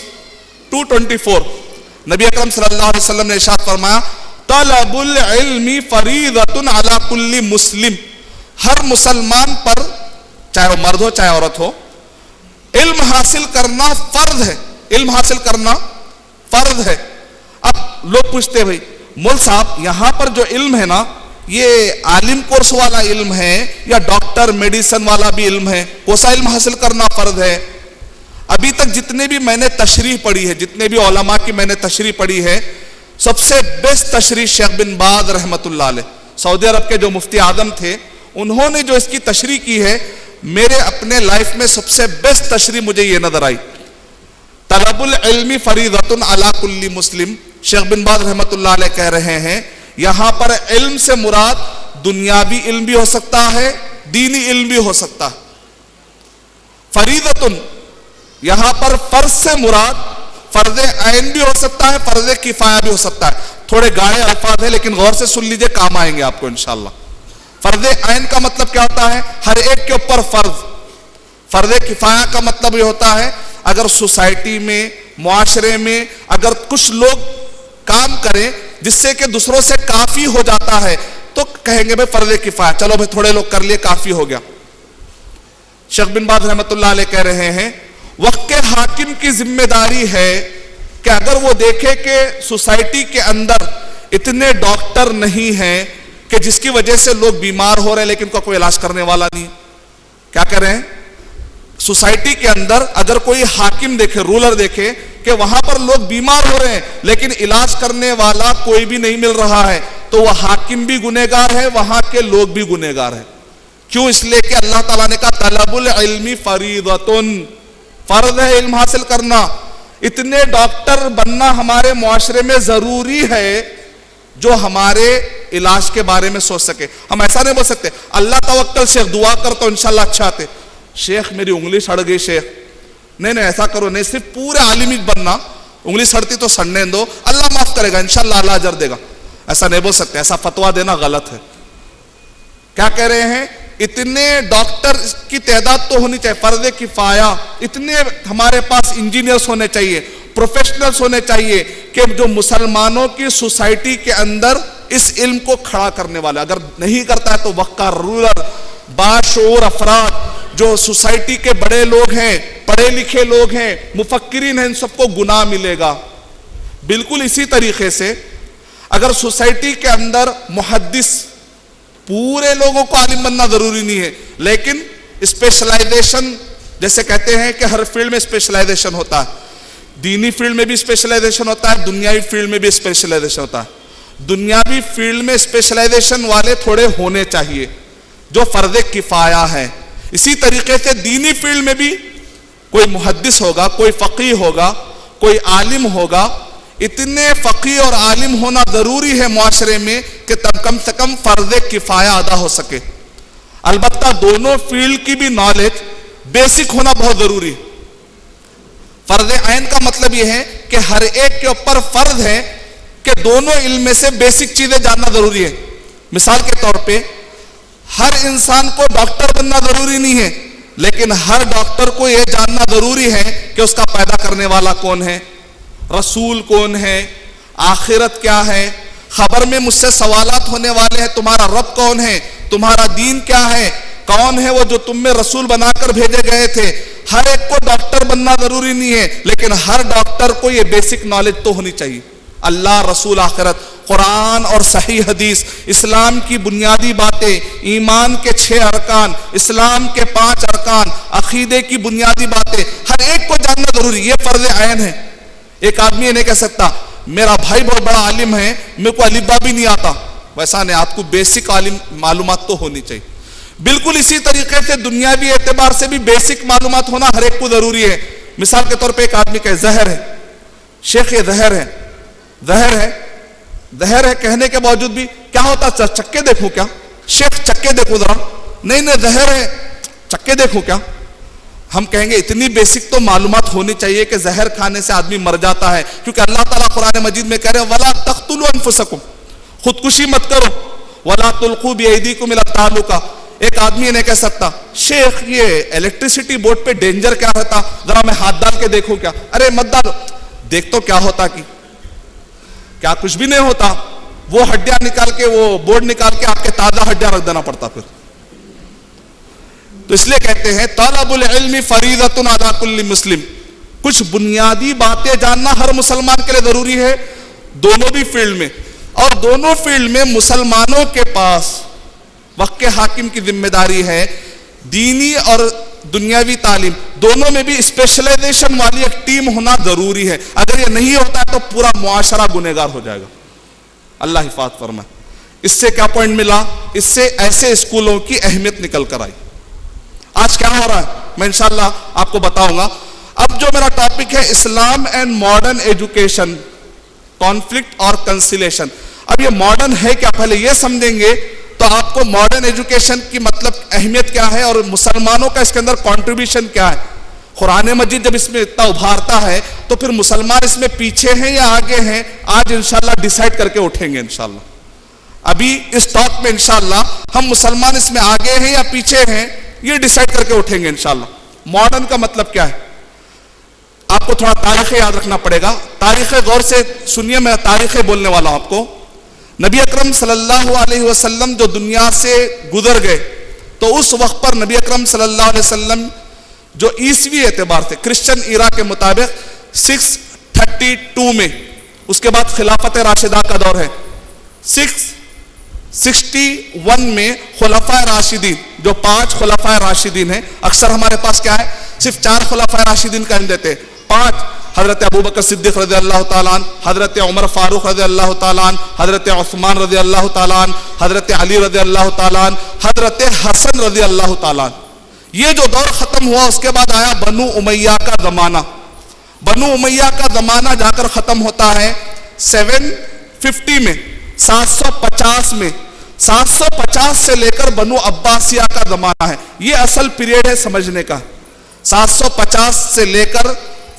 نبی اکرم صلی اللہ علیہ وسلم نے ارشاد فرمایا طلب العلم فریضۃ علی کل مسلم, ہر مسلمان پر چاہے وہ مرد ہو چاہے عورت ہو علم حاصل کرنا فرض ہے, علم حاصل کرنا فرض ہے. اب لوگ پوچھتے بھائی مول صاحب یہاں پر جو علم ہے نا یہ عالم کورس والا علم ہے یا ڈاکٹر میڈیسن والا بھی علم ہے, کون سا علم حاصل کرنا فرض ہے؟ ابھی تک جتنے بھی میں نے تشریح پڑھی ہے, جتنے بھی علماء کی میں نے تشریح پڑھی ہے, سب سے بیسٹ تشریح شیخ بن باز رحمت اللہ علیہ, سعودی عرب کے جو مفتی اعظم تھے, انہوں نے جو اس کی تشریح کی ہے میرے اپنے لائف میں سب سے بیسٹ تشریح مجھے یہ نظر آئی. طلب العلم فریضۃ علی کل مسلم, شیخ بن باز رحمت اللہ علیہ کہہ رہے ہیں یہاں پر علم سے مراد دنیاوی علم بھی ہو سکتا ہے, دینی علم بھی ہو سکتا ہے. فریضۃ یہاں پر فرض سے مراد فرض عین بھی ہو سکتا ہے, فرض کفایہ بھی ہو سکتا ہے. تھوڑے گاڑے الفاظ ہیں لیکن غور سے سن لیجئے, کام آئیں گے آپ کو انشاءاللہ. فرض عین کا مطلب کیا ہوتا ہے؟ ہر ایک کے اوپر فرض. فرض کفایہ کا مطلب یہ ہوتا ہے اگر سوسائٹی میں, معاشرے میں اگر کچھ لوگ کام کریں جس سے کہ دوسروں سے کافی ہو جاتا ہے تو کہیں گے بھائی فرض کفایہ, چلو بھائی تھوڑے لوگ کر لیے کافی ہو گیا. شیخ بن باز رحمت اللہ علیہ کہہ رہے ہیں وقت کے حاکم کی ذمہ داری ہے کہ اگر وہ دیکھے کہ سوسائٹی کے اندر اتنے ڈاکٹر نہیں ہیں کہ جس کی وجہ سے لوگ بیمار ہو رہے ہیں لیکن کوئی علاج کرنے والا نہیں, کیا کر رہے ہیں؟ سوسائٹی کے اندر اگر کوئی حاکم دیکھے, رولر دیکھے کہ وہاں پر لوگ بیمار ہو رہے ہیں لیکن علاج کرنے والا کوئی بھی نہیں مل رہا ہے, تو وہ حاکم بھی گنہگار ہے, وہاں کے لوگ بھی گنہگار ہیں. کیوں؟ اس لیے کہ اللہ تعالیٰ نے کہا طلب العلم فریضۃ, فرض ہے علم حاصل کرنا. اتنے ڈاکٹر بننا ہمارے معاشرے میں ضروری ہے جو ہمارے علاج کے بارے میں سوچ سکے. ہم ایسا نہیں بول سکتے اللہ توکل شیخ دعا کر تو انشاءاللہ اچھا آتے. شیخ میری انگلی سڑ گئی شیخ, نہیں ایسا کرو نہیں, صرف پورے عالم ہی بننا, انگلی سڑتی تو سڑنے دو, اللہ معاف کرے گا انشاءاللہ, اللہ اجر دے گا. ایسا نہیں بول سکتے, ایسا فتویٰ دینا غلط ہے. کیا کہہ رہے ہیں, اتنے ڈاکٹر کی تعداد تو ہونی چاہیے, فرض کفایہ, اتنے ہمارے پاس انجینئرز ہونے چاہیے, پروفیشنلز ہونے چاہیے کہ جو مسلمانوں کی سوسائٹی کے اندر اس علم کو کھڑا کرنے والے. اگر نہیں کرتا ہے تو وقت کا رولر باشعور افراد جو سوسائٹی کے بڑے لوگ ہیں, پڑھے لکھے لوگ ہیں, مفکرین ہیں, ان سب کو گناہ ملے گا. بالکل اسی طریقے سے اگر سوسائٹی کے اندر محدث, پورے لوگوں کو عالم بننا ضروری نہیں ہے, لیکن اسپیشلائزیشن, جیسے کہتے ہیں کہ ہر فیلڈ میں اسپیشلائزیشن ہوتا ہے, دینی فیلڈ میں بھی اسپیشلائزیشن ہوتا ہے, دنیاوی فیلڈ میں بھی اسپیشلائزیشن ہوتا ہے. دنیاوی فیلڈ میں اسپیشلائزیشن والے تھوڑے ہونے چاہیے جو فرض کفایہ ہے. اسی طریقے سے دینی فیلڈ میں بھی کوئی محدث ہوگا, کوئی فقیہ ہوگا, کوئی عالم ہوگا. اتنے فقیہ اور عالم ہونا ضروری ہے معاشرے میں کہ تب کم سے کم فرض کفایہ ادا ہو سکے. البتہ دونوں فیلڈ کی بھی نالج بیسک ہونا بہت ضروری ہے. فرض عین کا مطلب یہ ہے کہ ہر ایک کے اوپر فرض ہے کہ دونوں علم میں سے بیسک چیزیں جاننا ضروری ہے. مثال کے طور پہ ہر انسان کو ڈاکٹر بننا ضروری نہیں ہے, لیکن ہر ڈاکٹر کو یہ جاننا ضروری ہے کہ اس کا پیدا کرنے والا کون ہے, رسول کون ہے, آخرت کیا ہے. خبر میں مجھ سے سوالات ہونے والے ہیں, تمہارا رب کون ہے, تمہارا دین کیا ہے, کون ہے وہ جو تم میں رسول بنا کر بھیجے گئے تھے. ہر ایک کو ڈاکٹر بننا ضروری نہیں ہے, لیکن ہر ڈاکٹر کو یہ بیسک نالج تو ہونی چاہیے. اللہ, رسول, آخرت, قرآن اور صحیح حدیث, اسلام کی بنیادی باتیں, ایمان کے 6 ارکان, اسلام کے 5 ارکان, عقیدے کی بنیادی باتیں, ہر ایک کو جاننا ضروری. یہ فرض عین ہے. ایک آدمی یہ نہیں کہہ سکتا میرا بھائی بہت بڑا عالم ہے, میرے کو الف با بھی نہیں آتا. ویسا نہیں, آپ کو بیسک عالم معلومات تو ہونی چاہیے. بالکل اسی طریقے سے دنیاوی اعتبار سے بھی بیسک معلومات ہونا ہر ایک کو ضروری ہے. مثال کے طور پہ ایک آدمی کہے زہر ہے, شیخ یہ زہر ہے, زہر ہے, زہر ہے کہنے کے باوجود بھی کیا ہوتا, چکے دیکھوں کیا, شیخ چکے دیکھو ذرا, نہیں زہر ہے, چکے دیکھوں کیا. ہم کہیں گے اتنی بیسک تو معلومات ہونی چاہیے کہ زہر کھانے سے آدمی مر جاتا ہے, کیونکہ اللہ تعالیٰ قرآن مجید میں کہہ رہے ہیں وَلَا تَقْتُلُوا أَنفُسَكُمْ, خودکشی مت کرو, وَلَا تُلْقُوا بِأَيْدِيكُمْ إِلَى التَّهْلُكَةِ. ایک آدمی یہ نہیں کہہ سکتا شیخ یہ الیکٹریسٹی بورڈ پہ ڈینجر کیا رہتا, ذرا میں ہاتھ ڈال کے دیکھوں کیا, ارے مت ڈالو, دیکھ تو کیا ہوتا, کی کیا کچھ بھی نہیں ہوتا. وہ ہڈیاں نکال کے, وہ بورڈ نکال کے آپ کے تازہ ہڈیاں رکھ دینا پڑتا پھر. تو اس لیے کہتے ہیں طلب العلم فریضۃ علی کل مسلم, کچھ بنیادی باتیں جاننا ہر مسلمان کے لیے ضروری ہے, دونوں بھی فیلڈ میں. اور دونوں فیلڈ میں مسلمانوں کے پاس وقت کے حاکم کی ذمہ داری ہے, دینی اور دنیاوی تعلیم دونوں میں بھی اسپیشلائزیشن والی ایک ٹیم ہونا ضروری ہے. اگر یہ نہیں ہوتا ہے تو پورا معاشرہ گنہگار ہو جائے گا. اللہ حفاظت فرمائے. اس سے کیا پوائنٹ ملا, اس سے ایسے اسکولوں کی اہمیت نکل کر آئی. آج کیا ہو رہا ہے میں انشاءاللہ آپ کو بتاؤں گا. اب جو میرا ٹاپک ہے اسلام اینڈ ماڈرن ایجوکیشن, کانفلکٹ اور کنسیلیشن. اب یہ ماڈرن ہے کیا, پہلے یہ سمجھیں گے تو آپ کو ماڈرن ایجوکیشن کی مطلب اہمیت کیا ہے اور مسلمانوں کا اس کے اندر کنٹریبیوشن کیا ہے. قرآن مجید جب اس میں اتنا ابھارتا ہے تو پھر مسلمان اس میں پیچھے ہیں یا آگے ہیں, آج انشاءاللہ ڈیسائیڈ کر کے اٹھیں گے انشاءاللہ. ابھی اس ٹاک میں انشاءاللہ ہم مسلمان اس میں آگے ہیں یا پیچھے ہیں یہ ڈیسائیڈ کر کے اٹھیں گے انشاءاللہ. ماڈرن کا مطلب کیا ہے, آپ کو تھوڑا تاریخ یاد رکھنا پڑے گا. تاریخ غور سے سنیے, میں تاریخ بولنے والا ہوں آپ کو. نبی اکرم صلی اللہ علیہ وسلم جو دنیا سے گزر گئے تو اس وقت پر نبی اکرم صلی اللہ علیہ وسلم جو عیسوی اعتبار سے کرسچن ایرا کے مطابق 632 میں, اس کے بعد خلافت راشدہ کا دور ہے. 661 میں خلفائے راشدین, جو 5 خلفائے راشدین ہیں, اکثر ہمارے پاس کیا ہے صرف 4 خلفائے راشدین کا ہم دیتے, 5, حضرت ابوبکر صدیق رضی اللہ تعالیٰ عنہ, حضرت عمر فاروق رضی اللہ تعالیٰ عنہ, حضرت عثمان رضی اللہ تعالیٰ عنہ, حضرت علی رضی اللہ تعالیٰ عنہ, حضرت حسن رضی اللہ تعالیٰ عنہ. یہ جو دور ختم ہوا اس کے بعد آیا بنو امیہ کا زمانہ. بنو امیہ کا زمانہ جا کر ختم ہوتا ہے 750 میں. 750 میں 750 سے لے کر بنو عباسیہ کا زمانہ ہے. یہ اصل پیریڈ ہے سمجھنے کا. 750 سے لے کر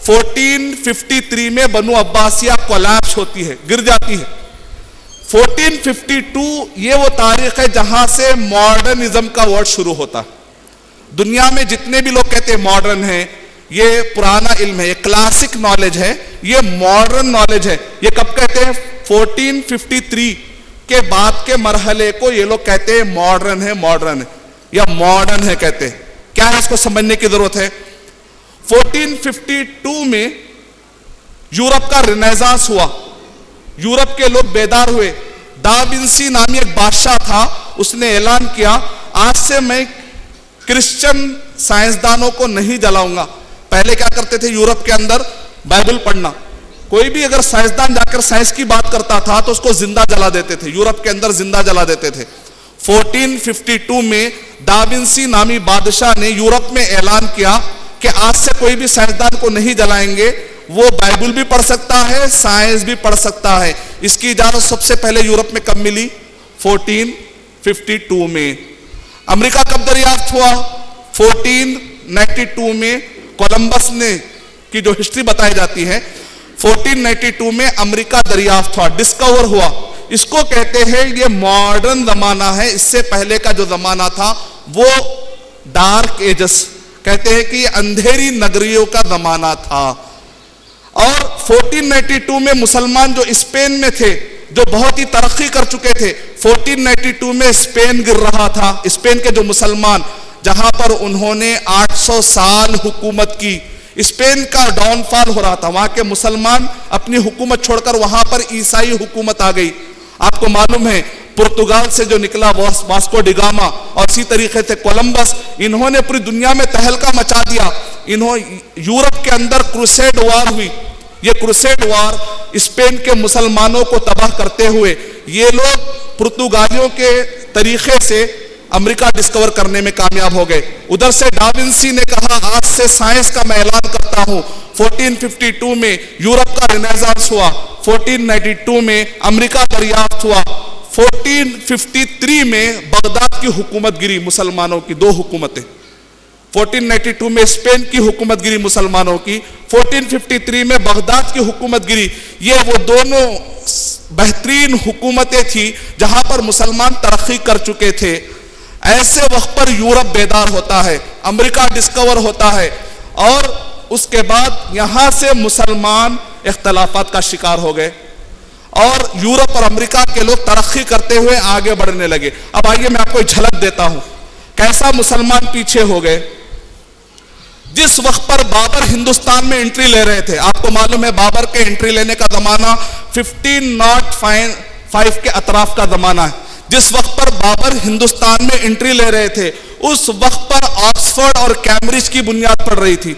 1453 میں بنو عباسیہ کولیپس ہوتی ہے, گر جاتی ہے. 1452 یہ وہ تاریخ ہے جہاں سے ماڈرنزم کا ورڈ شروع ہوتا. دنیا میں جتنے بھی لوگ کہتے ہیں ماڈرن ہیں, یہ پرانا علم ہے, یہ کلاسک نالج ہے, یہ ماڈرن نالج ہے. یہ کب کہتے ہیں؟ 1453 کے بعد کے مرحلے کو یہ لوگ کہتے ہیں ماڈرن ہے, ماڈرن ہے یا ماڈرن ہے کہتے ہیں. کیا ہے اس کو سمجھنے کی ضرورت ہے. 1452 میں یورپ کا رینیسانس ہوا, یورپ کے لوگ بیدار ہوئے. دا وینسی نامی ایک بادشاہ تھا, اس نے اعلان کیا آج سے میں کرسچن سائنسدانوں کو نہیں جلاؤں گا. پہلے کیا کرتے تھے یورپ کے اندر؟ بائبل پڑھنا. کوئی بھی اگر سائنسدان جا کر سائنس کی بات کرتا تھا تو اس کو زندہ جلا دیتے تھے, یورپ کے اندر زندہ جلا دیتے تھے. 1452 میں دا وینسی نامی بادشاہ نے یورپ میں اعلان کیا کہ آج سے کوئی بھی سائنسدان کو نہیں جلائیں گے, وہ بائبل بھی پڑھ سکتا ہے, سائنس بھی پڑھ سکتا ہے. اس کی اجازت سب سے پہلے یورپ میں کب ملی؟ 1452 میں. امریکہ کب دریافت ہوا؟ 1492 میں. کولمبس نے کی جو ہسٹری بتائی جاتی ہے 1492 میں امریکہ دریافت ہوا, ڈسکور ہوا. اس کو کہتے ہیں یہ ماڈرن زمانہ ہے. اس سے پہلے کا جو زمانہ تھا وہ ڈارک ایجز کہتے ہیں کہ یہ اندھیری نگریوں کا زمانہ تھا. اور 1492 میں مسلمان جو اسپین میں تھے, جو بہت ہی ترقی کر چکے تھے, 1492 میں اسپین گر رہا تھا. اسپین کے جو مسلمان, جہاں پر انہوں نے 800 سال حکومت کی, اسپین کا ڈاؤن فال ہو رہا تھا. وہاں کے مسلمان اپنی حکومت چھوڑ کر وہاں پر عیسائی حکومت آ گئی. آپ کو معلوم ہے پرتگال سے جو نکلا واسکو ڈی گاما اور اسی طریقے سے کولمبس, انہوں نے پوری دنیا میں تہلکہ مچا دیا. یورپ کے اندر کروسیڈ وار ہوئی. یہ کروسیڈ وار اسپین کے مسلمانوں کو تباہ کرتے ہوئے یہ لوگ پرتگالیوں کے طریقے سے امریکہ ڈسکور کرنے میں کامیاب ہو گئے. ادھر سے ڈا وینسی نے کہا آج سے سائنس کا میں اعلان کرتا ہوں. 1452 میں یورپ کا رینیسانس ہوا. 1492 میں امریکہ دریافت ہوا. 1453 میں بغداد کی حکومت گری مسلمانوں کی, 2 حکومتیں. 1492 میں اسپین کی حکومت گری مسلمانوں کی, 1453 میں بغداد کی حکومت گری. یہ وہ دونوں بہترین حکومتیں تھی جہاں پر مسلمان ترقی کر چکے تھے. ایسے وقت پر یورپ بیدار ہوتا ہے, امریکہ ڈسکور ہوتا ہے, اور اس کے بعد یہاں سے مسلمان اختلافات کا شکار ہو گئے اور یورپ اور امریکہ کے لوگ ترقی کرتے ہوئے آگے بڑھنے لگے. اب آئیے میں آپ کو ایک جھلک دیتا ہوں کیسا مسلمان پیچھے ہو گئے. جس وقت پر بابر ہندوستان میں انٹری لے رہے تھے, آپ کو معلوم ہے بابر کے انٹری لینے کا زمانہ 1505 کے اطراف کا زمانہ ہے. جس وقت پر بابر ہندوستان میں انٹری لے رہے تھے اس وقت پر آکسفورڈ اور کیمبرج کی بنیاد پڑ رہی تھی.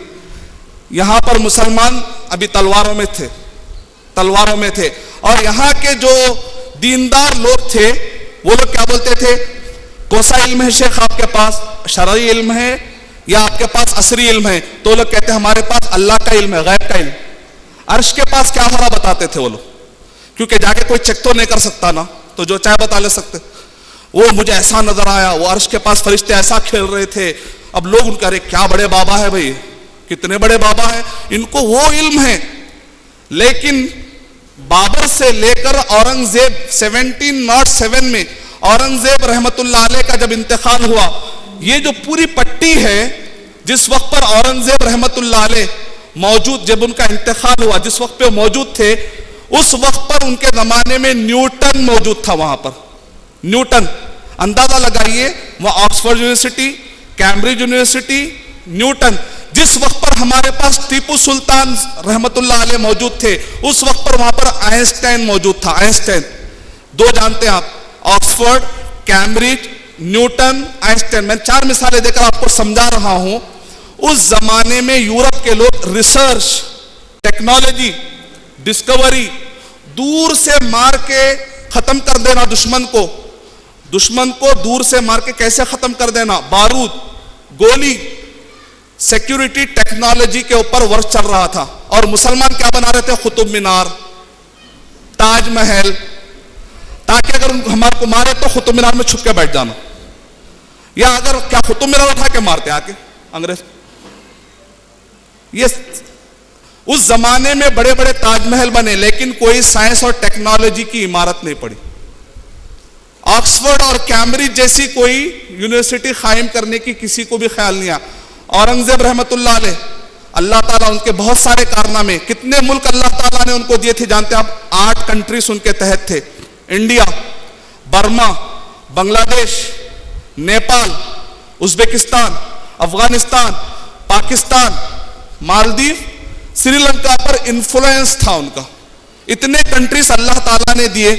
یہاں پر مسلمان ابھی تلواروں میں تھے اور یہاں کے جو دیندار لوگ تھے وہ لوگ کیا بولتے تھے, کون سا علم ہے شیخ آپ کے پاس, شرعی علم ہے یا آپ کے پاس عصری علم ہے؟ تو لوگ کہتے ہیں ہمارے پاس اللہ کا علم ہے, غیب کا علم. عرش کے پاس کیا ہو رہا بتاتے تھے وہ لوگ, کیونکہ جا کے کوئی چیک تو نہیں کر سکتا نا, تو جو چاہے بتا لے سکتے. وہ مجھے ایسا نظر آیا, وہ عرش کے پاس فرشتے ایسا کھیل رہے تھے. اب لوگ ان کا رہے کیا بڑے بابا ہے بھائی, کتنے بڑے بابا ہیں, ان کو وہ علم ہے. لیکن بابر سے لے کر اورنگزیب 1707 میں اورنگزیب رحمت اللہ علیہ کا جب انتقال ہوا, یہ جو پوری پٹی ہے جس وقت پر اورنگزیب رحمت اللہ علیہ موجود, جب ان کا انتقال ہوا جس وقت پہ موجود تھے اس وقت پر ان کے زمانے میں نیوٹن موجود تھا. وہاں پر نیوٹن, اندازہ لگائیے, وہاں Oxford university, Cambridge university, Newton. جس وقت پر ہمارے پاس ٹیپو سلطان رحمت اللہ علیہ موجود تھے اس وقت پر وہاں پر آئنسٹائن موجود تھا. آئنسٹائن 2 جانتے ہیں آپ, آکسفورڈ, کیمبرج, نیوٹن, آئنسٹائن. میں 4 مثالیں دے کر آپ کو سمجھا رہا ہوں. اس زمانے میں یورپ کے لوگ ریسرچ, ٹیکنالوجی, ڈسکوری, دور سے مار کے ختم کر دینا دشمن کو دور سے مار کے کیسے ختم کر دینا, بارود, گولی, سیکیورٹی ٹیکنالوجی کے اوپر ورک چل رہا تھا. اور مسلمان کیا بنا رہے تھے, قطب مینار, تاج اگر ہمارے کو مارے تو قطب مینار میں چھپ کے بیٹھ جانا, یا اگر کیا قطب مینار اٹھا کے مارتے آ کے انگریز. یہ اس زمانے میں بڑے بڑے تاج محل بنے لیکن کوئی سائنس اور ٹیکنالوجی کی عمارت نہیں پڑی. آکسفورڈ اور کیمبرج جیسی کوئی یونیورسٹی قائم کرنے کی کسی کو بھی خیال نہیں آیا. اورنگزیب رحمت اللہ علیہ, اللہ تعالیٰ ان کے بہت سارے کارنامے, کتنے ملک اللہ تعالیٰ نے ان کو دیے تھے جانتے ہیں آپ؟ 8 کنٹریز ان کے تحت تھے. انڈیا, برما, بنگلہ دیش, نیپال, ازبکستان, افغانستان, پاکستان, مالدیو, سری لنکا پر انفلوئنس تھا ان کا. اتنے کنٹریز اللہ تعالیٰ نے دیے,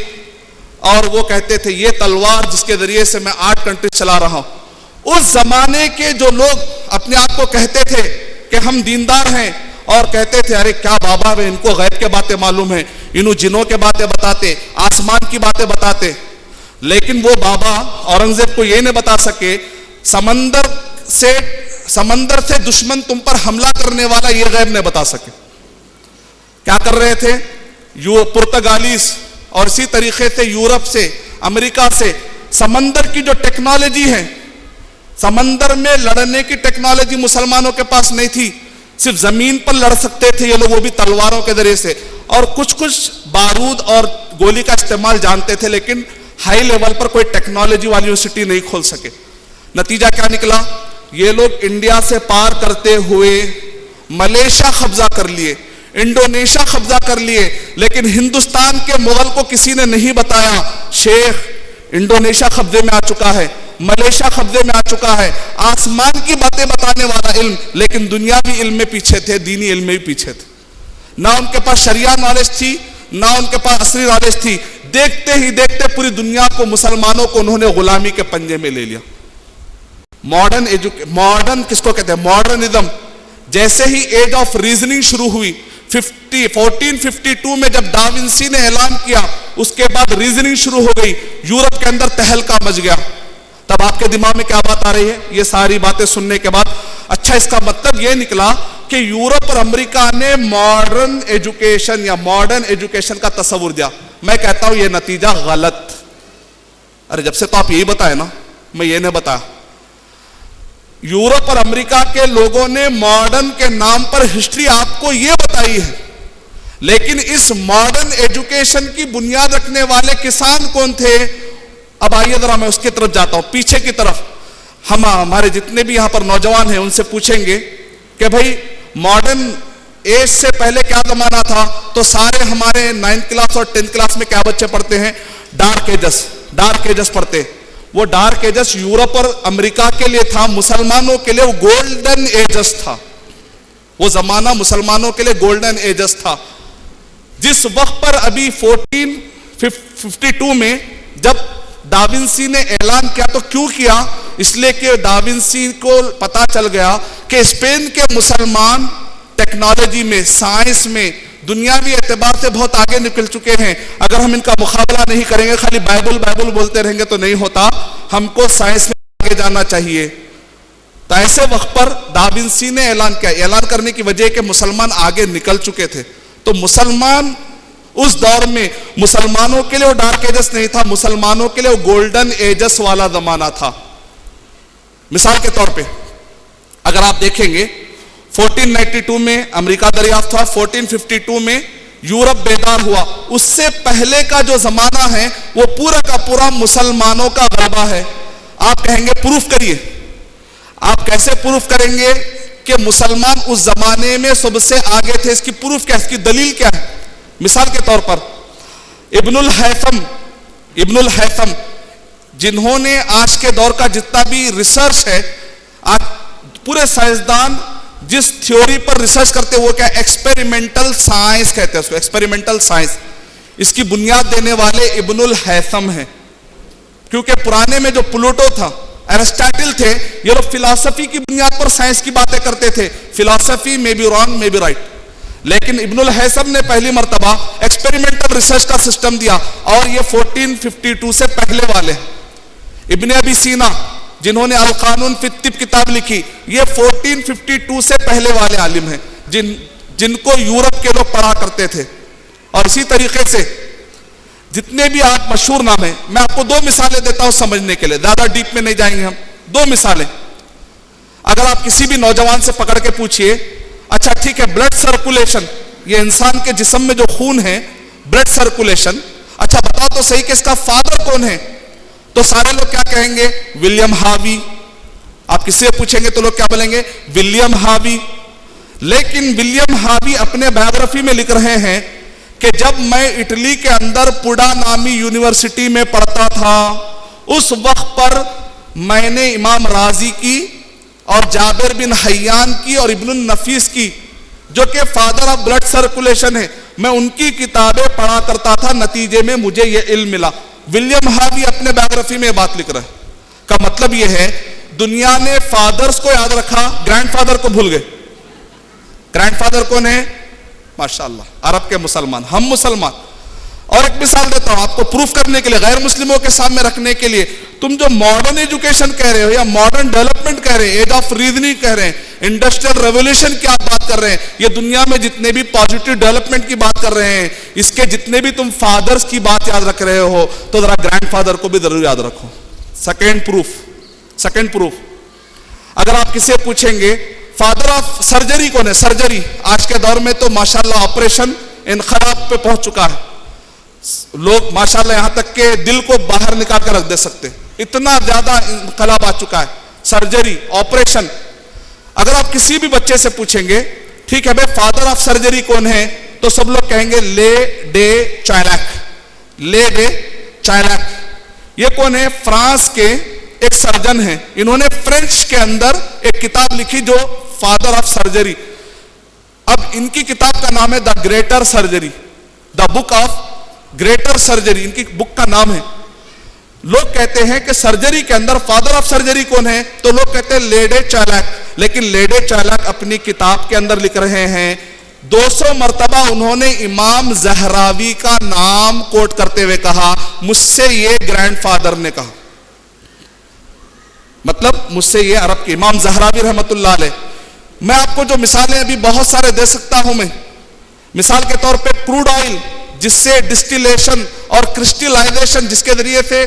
اور وہ کہتے تھے یہ تلوار جس کے ذریعے سے میں 8 کنٹریز چلا رہا ہوں. اس زمانے کے جو لوگ اپنے آپ کو کہتے تھے کہ ہم دیندار ہیں, اور کہتے تھے ارے کیا بابا ہے, ان کو غیب کے باتیں معلوم ہیں, انہوں جنوں کے باتیں بتاتے, آسمان کی باتیں بتاتے, لیکن وہ بابا اورنگزیب کو یہ نہیں بتا سکے سمندر سے دشمن تم پر حملہ کرنے والا, یہ غیب نہیں بتا سکے. کیا کر رہے تھے؟ پرتگالیز اور اسی طریقے سے یورپ سے, امریکہ سے سمندر کی جو ٹیکنالوجی ہے, سمندر میں لڑنے کی ٹیکنالوجی مسلمانوں کے پاس نہیں تھی, صرف زمین پر لڑ سکتے تھے یہ لوگ, وہ بھی تلواروں کے ذریعے سے, اور کچھ بارود اور گولی کا استعمال جانتے تھے, لیکن ہائی لیول پر کوئی ٹیکنالوجی والی یونیورسٹی نہیں کھول سکے. نتیجہ کیا نکلا؟ یہ لوگ انڈیا سے پار کرتے ہوئے ملیشیا قبضہ کر لیے, انڈونیشیا قبضہ کر لیے, لیکن ہندوستان کے مغل کو کسی نے نہیں بتایا شیخ انڈونیشیا قبضے میں آ چکا ہے, ملیشیا قبضے میں آ چکا ہے. آسمان کی باتیں بتانے والا علم, لیکن دنیاوی علم میں پیچھے تھے, دینی علم میں بھی پیچھے تھے. نہ ان کے پاس شریعہ نالج تھی, نہ ان کے پاس عصری نالج تھی. دیکھتے ہی دیکھتے پوری دنیا کو, مسلمانوں کو انہوں نے غلامی کے پنجے میں لے لیا. ماڈرن کس کو کہتے ہیں؟ ماڈرنزم. جیسے ہی ایج آف ریزننگ شروع ہوئی 1452 میں جب ڈاونسی نے اعلان کیا, اس کے بعد ریزننگ شروع ہو گئی, یورپ کے اندر تہلکہ مچ گیا. تب آپ کے دماغ میں کیا بات آ رہی ہے یہ ساری باتیں سننے کے بعد؟ اچھا, اس کا مطلب یہ نکلا کہ یورپ اور امریکہ نے ماڈرن ایجوکیشن کا تصور دیا. میں کہتا ہوں یہ نتیجہ غلط. ارے جب سے تو آپ یہی بتائے نا, میں یہ نہیں بتایا. یورپ اور امریکہ کے لوگوں نے ماڈرن کے نام پر ہسٹری آپ کو یہ بتائی ہے, لیکن اس ماڈرن ایجوکیشن کی بنیاد رکھنے والے کسان کون تھے؟ اب آئیے ذرا میں اس کی طرف جاتا ہوں, پیچھے کی طرف. ہمارے جتنے بھی یہاں پر نوجوان ہیں ان سے پوچھیں گے کہ بھائی ماڈرن ایج سے پہلے کیا زمانہ تھا, تو سارے ہمارے 9th کلاس اور 10th کلاس میں کیا بچے پڑھتے ہیں؟ ڈارک ایجس پڑھتے. وہ ڈارک ایجس یورپ اور امریکہ کے لیے تھا, مسلمانوں کے لیے وہ گولڈن ایجس تھا. وہ زمانہ مسلمانوں کے لیے گولڈن ایجس تھا. جس وقت پر ابھی 1452 میں جب ڈاونسی نے اعلان کیا, تو کیوں کیا؟ اس لیے کہ ڈاونسی کو پتا چل گیا کہ اسپین کے مسلمان ٹیکنالوجی میں, سائنس میں, دنیاوی اعتبار سے بہت آگے نکل چکے ہیں. اگر ہم ان کا مقابلہ نہیں کریں گے, خالی بائبل بولتے رہیں گے تو نہیں ہوتا, ہم کو سائنس میں آگے جانا چاہیے. تو ایسے وقت پر ڈاونسی نے اعلان کیا. اعلان کرنے کی وجہ کہ مسلمان آگے نکل چکے تھے. تو مسلمان اس دور میں مسلمانوں کے لیے وہ ڈارک ایجس نہیں تھا, مسلمانوں کے لیے وہ گولڈن ایجس والا زمانہ تھا. مثال کے طور پہ اگر آپ دیکھیں گے 1492 میں امریکہ دریافت ہوا, 1452 میں یورپ بیدار ہوا. اس سے پہلے کا جو زمانہ ہے وہ پورا کا پورا مسلمانوں کا غلبہ ہے. آپ کہیں گے پروف کریے. آپ کیسے پروف کریں گے کہ مسلمان اس زمانے میں سب سے آگے تھے؟ اس کی پروف کیا ہے, اس کی دلیل کیا ہے؟ مثال کے طور پر ابن الحیثم جنہوں نے آج کے دور کا جتنا بھی ریسرچ ہے, آج پورے سائنسدان جس تھیوری پر ریسرچ کرتے وہ کیا ایکسپیریمنٹل سائنس کہتے ہیں اس کو, ایکسپیریمنٹل سائنس. اس کی بنیاد دینے والے ابن الحیثم ہیں. کیونکہ پرانے میں جو پلوٹو تھا, ایرسٹاٹل تھے, یہ لوگ فلسفی کی بنیاد پر سائنس کی باتیں کرتے تھے. فلسفی میں بھی رانگ, میں بھی رائٹ. لیکن ابن الحیثم نے پہلی مرتبہ ایکسپیریمنٹل ریسرچ کا سسٹم دیا, اور یہ 1452 سے پہلے والے ہیں. ابن ابی سینا جنہوں نے القانون فی الطب کتاب لکھی, یہ 1452 سے پہلے والے عالم ہیں جن کو یورپ کے لوگ پڑھا کرتے تھے. اور اسی طریقے سے جتنے بھی آپ مشہور نام ہیں، میں آپ کو 2 مثالیں دیتا ہوں سمجھنے کے لیے، زیادہ ڈیپ میں نہیں جائیں گے ہم. 2 مثالیں. اگر آپ کسی بھی نوجوان سے پکڑ کے پوچھئے، اچھا ٹھیک ہے بلڈ سرکولیشن، یہ انسان کے جسم میں جو خون ہے، بلڈ سرکولیشن، اچھا بتاؤ تو صحیح کہ اس کا فادر کون ہے؟ تو سارے لوگ کیا کہیں گے؟ ولیم ہاوی. آپ کسی سے پوچھیں گے تو لوگ کیا بولیں گے؟ ولیم ہاوی. لیکن ولیم ہاوی اپنے بایوگرافی میں لکھ رہے ہیں کہ جب میں اٹلی کے اندر پوڈا نامی یونیورسٹی میں پڑھتا تھا، اس وقت پر میں نے امام رازی کی اور جابر بن حیان کی اور ابن النفیس کی، جو کہ فادر آف بلڈ سرکولیشن ہے، میں ان کی کتابیں پڑھا کرتا تھا، نتیجے میں مجھے یہ علم ملا. ولیم ہاوی اپنے بایوگرافی میں بات لکھ رہا ہے. کا مطلب یہ ہے دنیا نے فادرز کو یاد رکھا، گرینڈ فادر کو بھول گئے. گرینڈ فادر کون ہے؟ ماشاءاللہ عرب کے مسلمان، ہم مسلمان. اور ایک مثال دیتا ہوں آپ کو پروف کرنے کے لیے، غیر مسلموں کے سامنے رکھنے کے لیے. تم جو ماڈرن ایجوکیشن کہہ رہے ہو یا ماڈرن ڈیولپمنٹ کہہ رہے ہیں، ایج آف ریزننگ کہہ رہے ہیں، انڈسٹریل ریولیوشن کی آپ بات کر رہے ہیں، یہ دنیا میں جتنے بھی پازیٹیو ڈیولپمنٹ کی بات کر رہے ہیں، اس کے جتنے بھی تم فادرز کی بات یاد رکھ رہے ہو، تو ذرا گرینڈ فادر کو بھی ضرور یاد رکھو. سیکنڈ پروف، اگر آپ کسی سے پوچھیں گے فادر آف سرجری کون ہے؟ سرجری آج کے دور میں تو ماشاءاللہ آپریشن انقلاب پہ پہنچ چکا ہے. لوگ ماشاءاللہ یہاں تک کہ دل کو باہر نکال کر رکھ دے سکتے، اتنا زیادہ انقلاب آ چکا ہے. Surgery, operation. اگر آپ کسی بھی بچے سے پوچھیں گے ٹھیک ہے بھائی فادر آف سرجری کون ہے، تو سب لوگ کہیں گے لے ڈے چائلاک. یہ کون ہے؟ فرانس کے ایک سرجن ہیں. انہوں نے فرینچ کے اندر ایک کتاب لکھی جو فادر آف سرجری. اب ان کی کتاب کا نام ہے the greater surgery, the book of greater surgery, ان کی بک کا نام ہے. لوگ کہتے ہیں کہ سرجری کے اندر فادر آف سرجری کون ہے، تو لوگ کہتے ہیں لیڈے چائلاک. لیکن لیڈے چائلاک اپنی کتاب کے اندر لکھ رہے ہیں 200 مرتبہ انہوں نے امام زہراوی کا نام کوٹ کرتے ہوئے کہا مجھ سے یہ گرینڈ فادر نے کہا. مطلب مجھ سے یہ عرب کے امام زہراوی رحمت اللہ علیہ. میں آپ کو جو مثالیں ابھی بہت سارے دے سکتا ہوں. میں مثال کے طور پہ کروڈ آئل، جس سے ڈسٹیلیشن اور کرسٹلائزیشن، جس کے ذریعے سے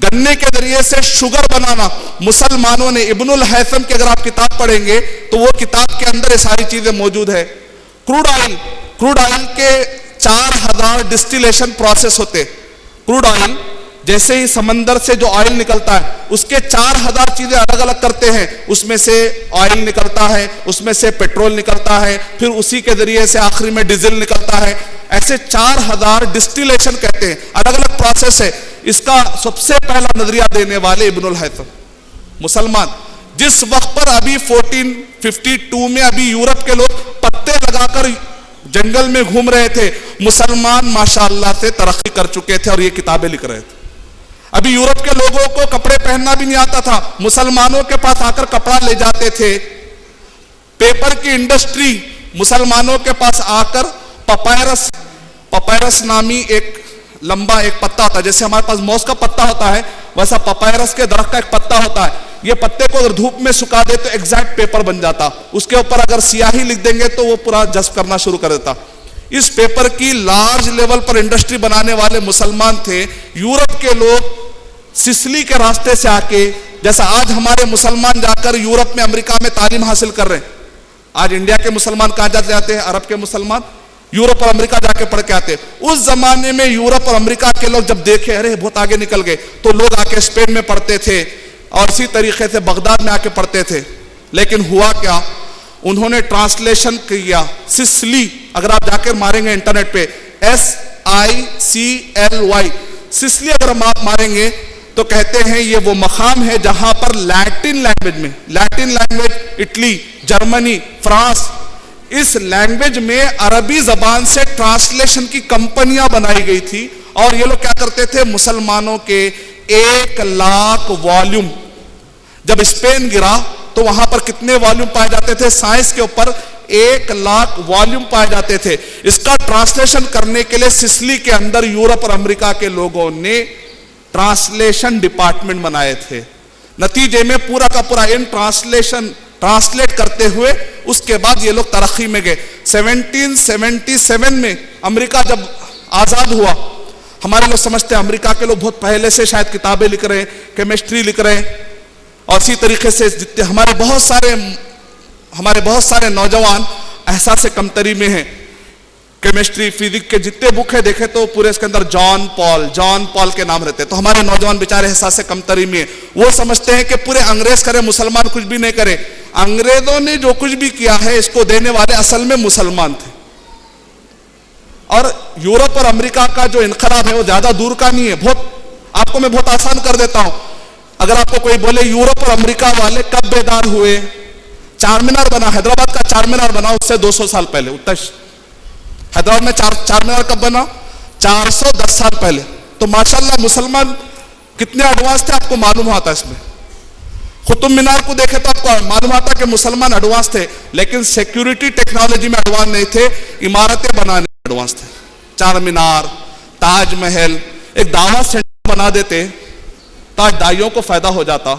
گنے کے ذریعے سے شوگر بنانا، مسلمانوں نے ابن الہیثم کی اگر آپ کتاب پڑھیں گے تو وہ کتاب کے اندر یہ ساری چیزیں موجود ہے. کروڈ آئل کے 4000 ڈسٹیلیشن پروسیس ہوتے. کروڈ آئل جیسے ہی سمندر سے جو آئل نکلتا ہے اس کے 4000 چیزیں الگ الگ کرتے ہیں. اس میں سے آئل نکلتا ہے، اس میں سے پیٹرول نکلتا ہے، پھر اسی کے ذریعے سے آخری میں ڈیزل نکلتا ہے. ایسے 4000 ڈسٹیلیشن کہتے ہیں، الگ الگ پروسیس ہے. اس کا سب سے پہلا نظریہ دینے والے ابن الہیثم مسلمان. جس وقت پر ابھی 1452 میں ابھی یورپ کے لوگ پتے لگا کر جنگل میں گھوم رہے تھے، مسلمان ماشاءاللہ سے ترقی کر چکے تھے اور یہ کتابیں لکھ رہے تھے. ابھی یورپ کے لوگوں کو کپڑے پہننا بھی نہیں آتا تھا، مسلمانوں کے پاس آ کر کپڑا لے جاتے تھے. پیپر کی انڈسٹری مسلمانوں کے پاس آ کر پپائرس نامی ایک لمبا ایک پتا ہوتا ہے، جیسے ہمارے پاس موز کا پتا ہوتا ہے ویسا پپائرس کے درخت کا ایک پتا ہوتا ہے. یہ پتے کو اگر دھوپ میں سکھا دے تو ایگزیکٹ پیپر بن جاتا. اس کے اوپر اگر سیاہی لکھ دیں گے تو وہ پورا جذب کرنا شروع کر دیتا. اس پیپر کی لارج لیول پر انڈسٹری بنانے والے مسلمان تھے. یورپ کے لوگ سسلی کے راستے سے آ کے، جیسا آج ہمارے مسلمان جا کر یورپ میں امریکہ میں تعلیم حاصل کر رہے ہیں. آج انڈیا کے مسلمان کہاں جاتے ہیں؟ عرب کے مسلمان یورپ اور امریکہ جا کے پڑھ کے آتے. اس زمانے میں یورپ اور امریکہ کے لوگ جب دیکھے ارے بہت آگے نکل گئے تو لوگ آ کے اسپین میں پڑھتے تھے اور اسی طریقے سے بغداد میں آ کے پڑھتے تھے. لیکن ہوا کیا؟ انہوں نے ٹرانسلیشن کیا. سسلی، اگر آپ جا کر ماریں گے انٹرنیٹ پہ SICLY، سسلی اگر آپ ماریں گے تو کہتے ہیں یہ وہ مقام ہے جہاں پر لیٹن لینگویج اٹلی، جرمنی، فرانس، اس لینگویج میں عربی زبان سے ٹرانسلیشن کی کمپنیاں بنائی گئی تھی. اور یہ لوگ کیا کرتے تھے؟ مسلمانوں کے 1,00,000 والیوم، جب اسپین گرا تو وہاں پر کتنے والیوم پائے جاتے تھے؟ سائنس کے اوپر 1,00,000 والیوم پائے جاتے تھے. اس کا ٹرانسلیشن کرنے کے لیے سسلی کے اندر یورپ اور امریکہ کے لوگوں نے ٹرانسلیشن ڈپارٹمنٹ بنائے تھے. نتیجے میں پورا کا پورا ان ٹرانسلیٹ کرتے ہوئے اس کے بعد یہ لوگ ترقی میں گئے. 1777 میں امریکہ جب آزاد ہوا ہمارے لوگ سمجھتے ہیں امریکہ کے لوگ بہت پہلے سے شاید کتابیں لکھ رہے ہیں, کیمسٹری لکھ رہے ہیں, اور اسی طریقے سے جتنے ہمارے بہت سارے نوجوان احساس کمتری میں ہیں. کیمسٹری فزکس کے جتنے بک ہیں دیکھیں تو پورے اس کے اندر جان پال کے نام رہتے ہیں. تو ہمارے نوجوان بیچارے احساس کمتری میں ہیں. وہ سمجھتے ہیں کہ پورے انگریز کرے, مسلمان کچھ بھی نہیں کرے. انگریزوں نے جو کچھ بھی کیا ہے اس کو دینے والے اصل میں مسلمان تھے. اور یورپ اور امریکہ کا جو انقلاب ہے وہ زیادہ دور کا نہیں ہے. آپ کو میں بہت آسان کر دیتا ہوں. اگر آپ کو کوئی بولے یورپ اور امریکہ والے کب بیدار ہوئے, چار مینار بنا, حیدرآباد کا چار مینار بنا اس سے 200 سال پہلے. حیدرآباد میں چار مینار کب بنا؟ 410 سال پہلے. تو ماشاءاللہ مسلمان کتنے ایڈوانس تھے آپ کو معلوم ہوتا ہے. اس میں قطب مینار کو دیکھے تو آپ کو معلوم ہوتا کہ مسلمان ایڈوانس تھے, لیکن سیکیورٹی ٹیکنالوجی میں ایڈوانس نہیں تھے, عمارتیں بنانے میں ایڈوانس تھے. چار مینار, تاج محل, ایک دعوت سینٹر بنا دیتے تاکہ دائیوں کو فائدہ ہو جاتا.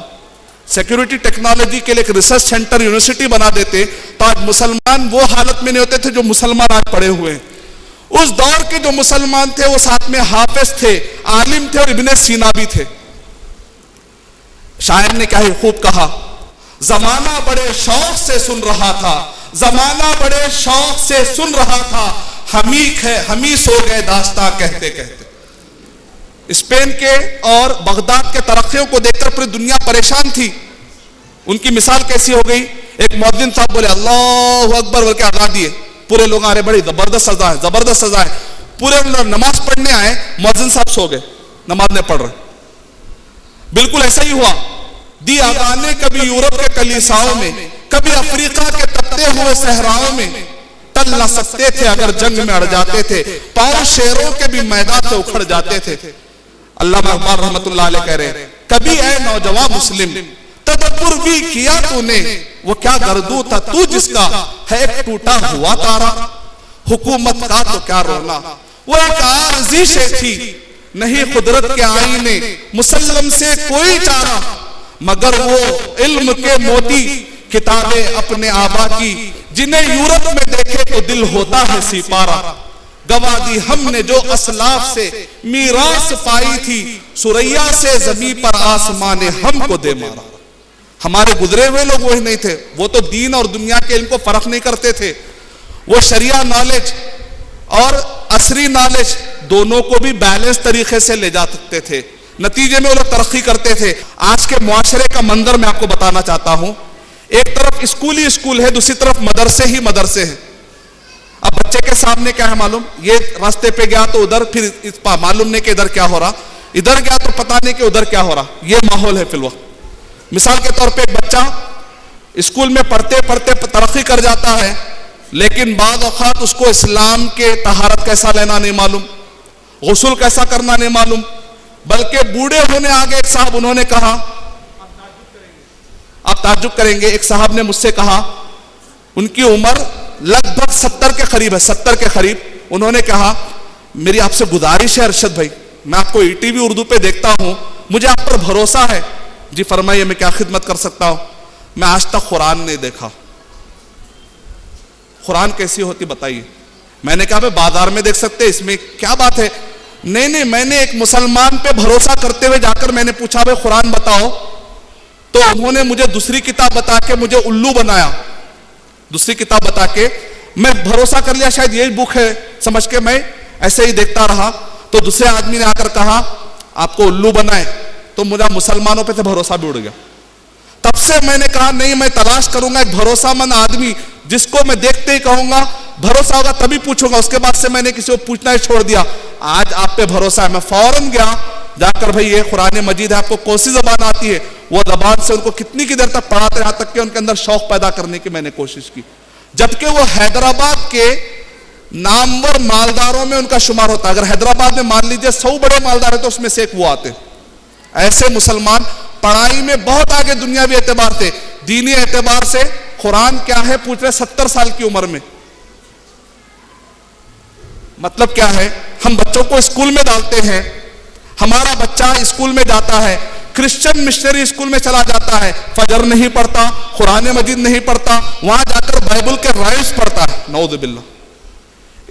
سیکیورٹی ٹیکنالوجی کے لیے ایک ریسرچ سینٹر, یونیورسٹی بنا دیتے تو آج مسلمان وہ حالت میں نہیں ہوتے تھے جو مسلمان آج پڑے ہوئے ہیں. اس دور کے جو مسلمان تھے وہ ساتھ میں حافظ تھے, عالم تھے, اور ابن سینا بھی تھے. شاعر نے کیا ہی خوب کہا, زمانہ بڑے شوق سے سن رہا تھا, زمانہ بڑے شوق سے سن رہا تھا, ہمیں سو گئے داستاں کہتے کہتے. اسپین کے اور بغداد کے ترقیوں کو دیکھ کر پوری دنیا پریشان تھی. ان کی مثال کیسی ہو گئی؟ ایک مؤذن صاحب بولے اللہ اکبر بول کے اذان دیے, پورے لوگ آ رہے, بڑی زبردست سزا ہے. پورے لوگ نماز پڑھنے آئے, مؤذن صاحب سو گئے, نماز نہیں پڑھ رہے. بالکل ایسا ہی ہوا. دی اذانیں کبھی یورپ کے کلیساؤں میں, کبھی افریقہ کے تپتے ہوئے صحراؤں میں, ٹل نہ سکتے تھے اگر جنگ میں اڑ جاتے تھے, پاؤں شیروں کے بھی میدان سے اکھڑ جاتے تھے. علامہ اقبال رحمت اللہ علیہ کہہ رہے ہیں, کبھی اے نوجوان مسلم تدبر بھی کیا تو نے, وہ کیا گردو تھا تو جس کا ہے ایک ٹوٹا ہوا تارا, حکومت کا تو کیا رونا, وہ ایک عارضی شے تھی, نہیں قدرت کے آئینے مسلم سے کوئی چارہ, مگر وہ علم کے موتی کتابیں اپنے آبا کی, جنہیں یورپ میں دیکھے تو دل ہوتا ہے سپارہ. گواہ دی ہم نے جو اسلاف سے میراث پائی تھی, سریا سے زمین پر آسمان ہم کو دے مارا. ہمارے گزرے ہوئے لوگ وہی نہیں تھے, وہ تو دین اور دنیا کے علم کو فرق نہیں کرتے تھے. وہ شریعہ نالج اور عصری نالج دونوں کو بھی بیلنس طریقے سے لے جا سکتے تھے. نتیجے میں وہ لوگ ترقی کرتے تھے. آج کے معاشرے کا منظر میں آپ کو بتانا چاہتا ہوں. ایک طرف اسکول ہی اسکول ہے, دوسری طرف مدرسے ہی مدرسے ہیں. اب بچے کے سامنے کیا ہے معلوم, یہ راستے پہ گیا تو ادھر, پھر معلوم نہیں کہ ادھر کیا ہو رہا, ادھر گیا تو پتہ نہیں کہ ادھر کیا ہو رہا. یہ ماحول ہے فی الوقت. مثال کے طور پہ ایک بچہ اسکول میں پڑھتے پڑھتے ترقی کر جاتا ہے, لیکن بعض اوقات اس کو اسلام کے طہارت کیسا لینا نہیں معلوم, غسل کیسا کرنا نہیں معلوم. بلکہ بوڑھے ہونے آگے ایک صاحب انہوں نے کہا, آپ تعجب کریں گے, ایک صاحب نے مجھ سے کہا, ان کی عمر لگ بھگ 70 کے قریب ہے, 70 کے قریب. انہوں نے کہا میری آپ سے گزارش ہے ارشد بھائی, میں آپ کو ای ٹی وی اردو پہ دیکھتا ہوں, مجھے آپ پر بھروسہ ہے. جی فرمائیے میں کیا خدمت کر سکتا ہوں. میں آج تک قرآن نہیں دیکھا. قرآن کیسی ہوتی بتائیے. میں نے کہا بھائی بازار میں دیکھ سکتے, اس میں کیا بات ہے. نہیں, میں نے ایک مسلمان پہ بھروسہ کرتے ہوئے جا کر میں نے پوچھا بھائی قرآن بتاؤ, تو انہوں نے مجھے دوسری کتاب بتا کے مجھے الو بنایا. دوسری کتاب بتا کے میں بھروسہ کر لیا شاید یہی بک ہے سمجھ کے میں ایسے ہی دیکھتا رہا. تو دوسرے آدمی نے آ کر کہا آپ کو الو بنائے, تو مجھے مسلمانوں پہ سے بھروسہ بھی اڑ گیا. تب سے میں نے کہا نہیں, میں تلاش کروں گا ایک بھروسہ مند آدمی جس کو میں دیکھتے ہی کہوں گا بھروسہ ہوگا تبھی پوچھوں گا. اس کے بعد سے میں نے کسی کو پوچھنا ہی چھوڑ دیا. آج آپ پہ بھروسہ ہے. میں فوراً گیا جا کر بھائی یہ قرآن مجید ہے, آپ کو کون سی زبان آتی ہے, وہ زبان سے ان کو کتنی کی دیر تک پڑھاتے, یہاں تک کہ ان کے اندر شوق پیدا کرنے کی میں نے کوشش کی. جبکہ وہ حیدرآباد کے نامور مالداروں میں ان کا شمار ہوتا ہے. اگر حیدرآباد میں مان لیجئے 100 بڑے مالدار ہیں تو اس میں سے ایک وہ آتے. ایسے مسلمان پڑھائی میں بہت آگے دنیاوی اعتبار سے, دینی اعتبار سے. قرآن کیا ہے پوچھ رہے 70 سال کی عمر میں. مطلب کیا ہے, ہم بچوں کو اسکول میں ڈالتے ہیں, ہمارا بچہ اسکول میں جاتا ہے, کرسچن مشنری اسکول میں چلا جاتا ہے, فجر نہیں پڑھتا, قرآن مجید نہیں پڑھتا, وہاں جا کر بائبل کے رائمز پڑھتا ہے. نعوذ باللہ.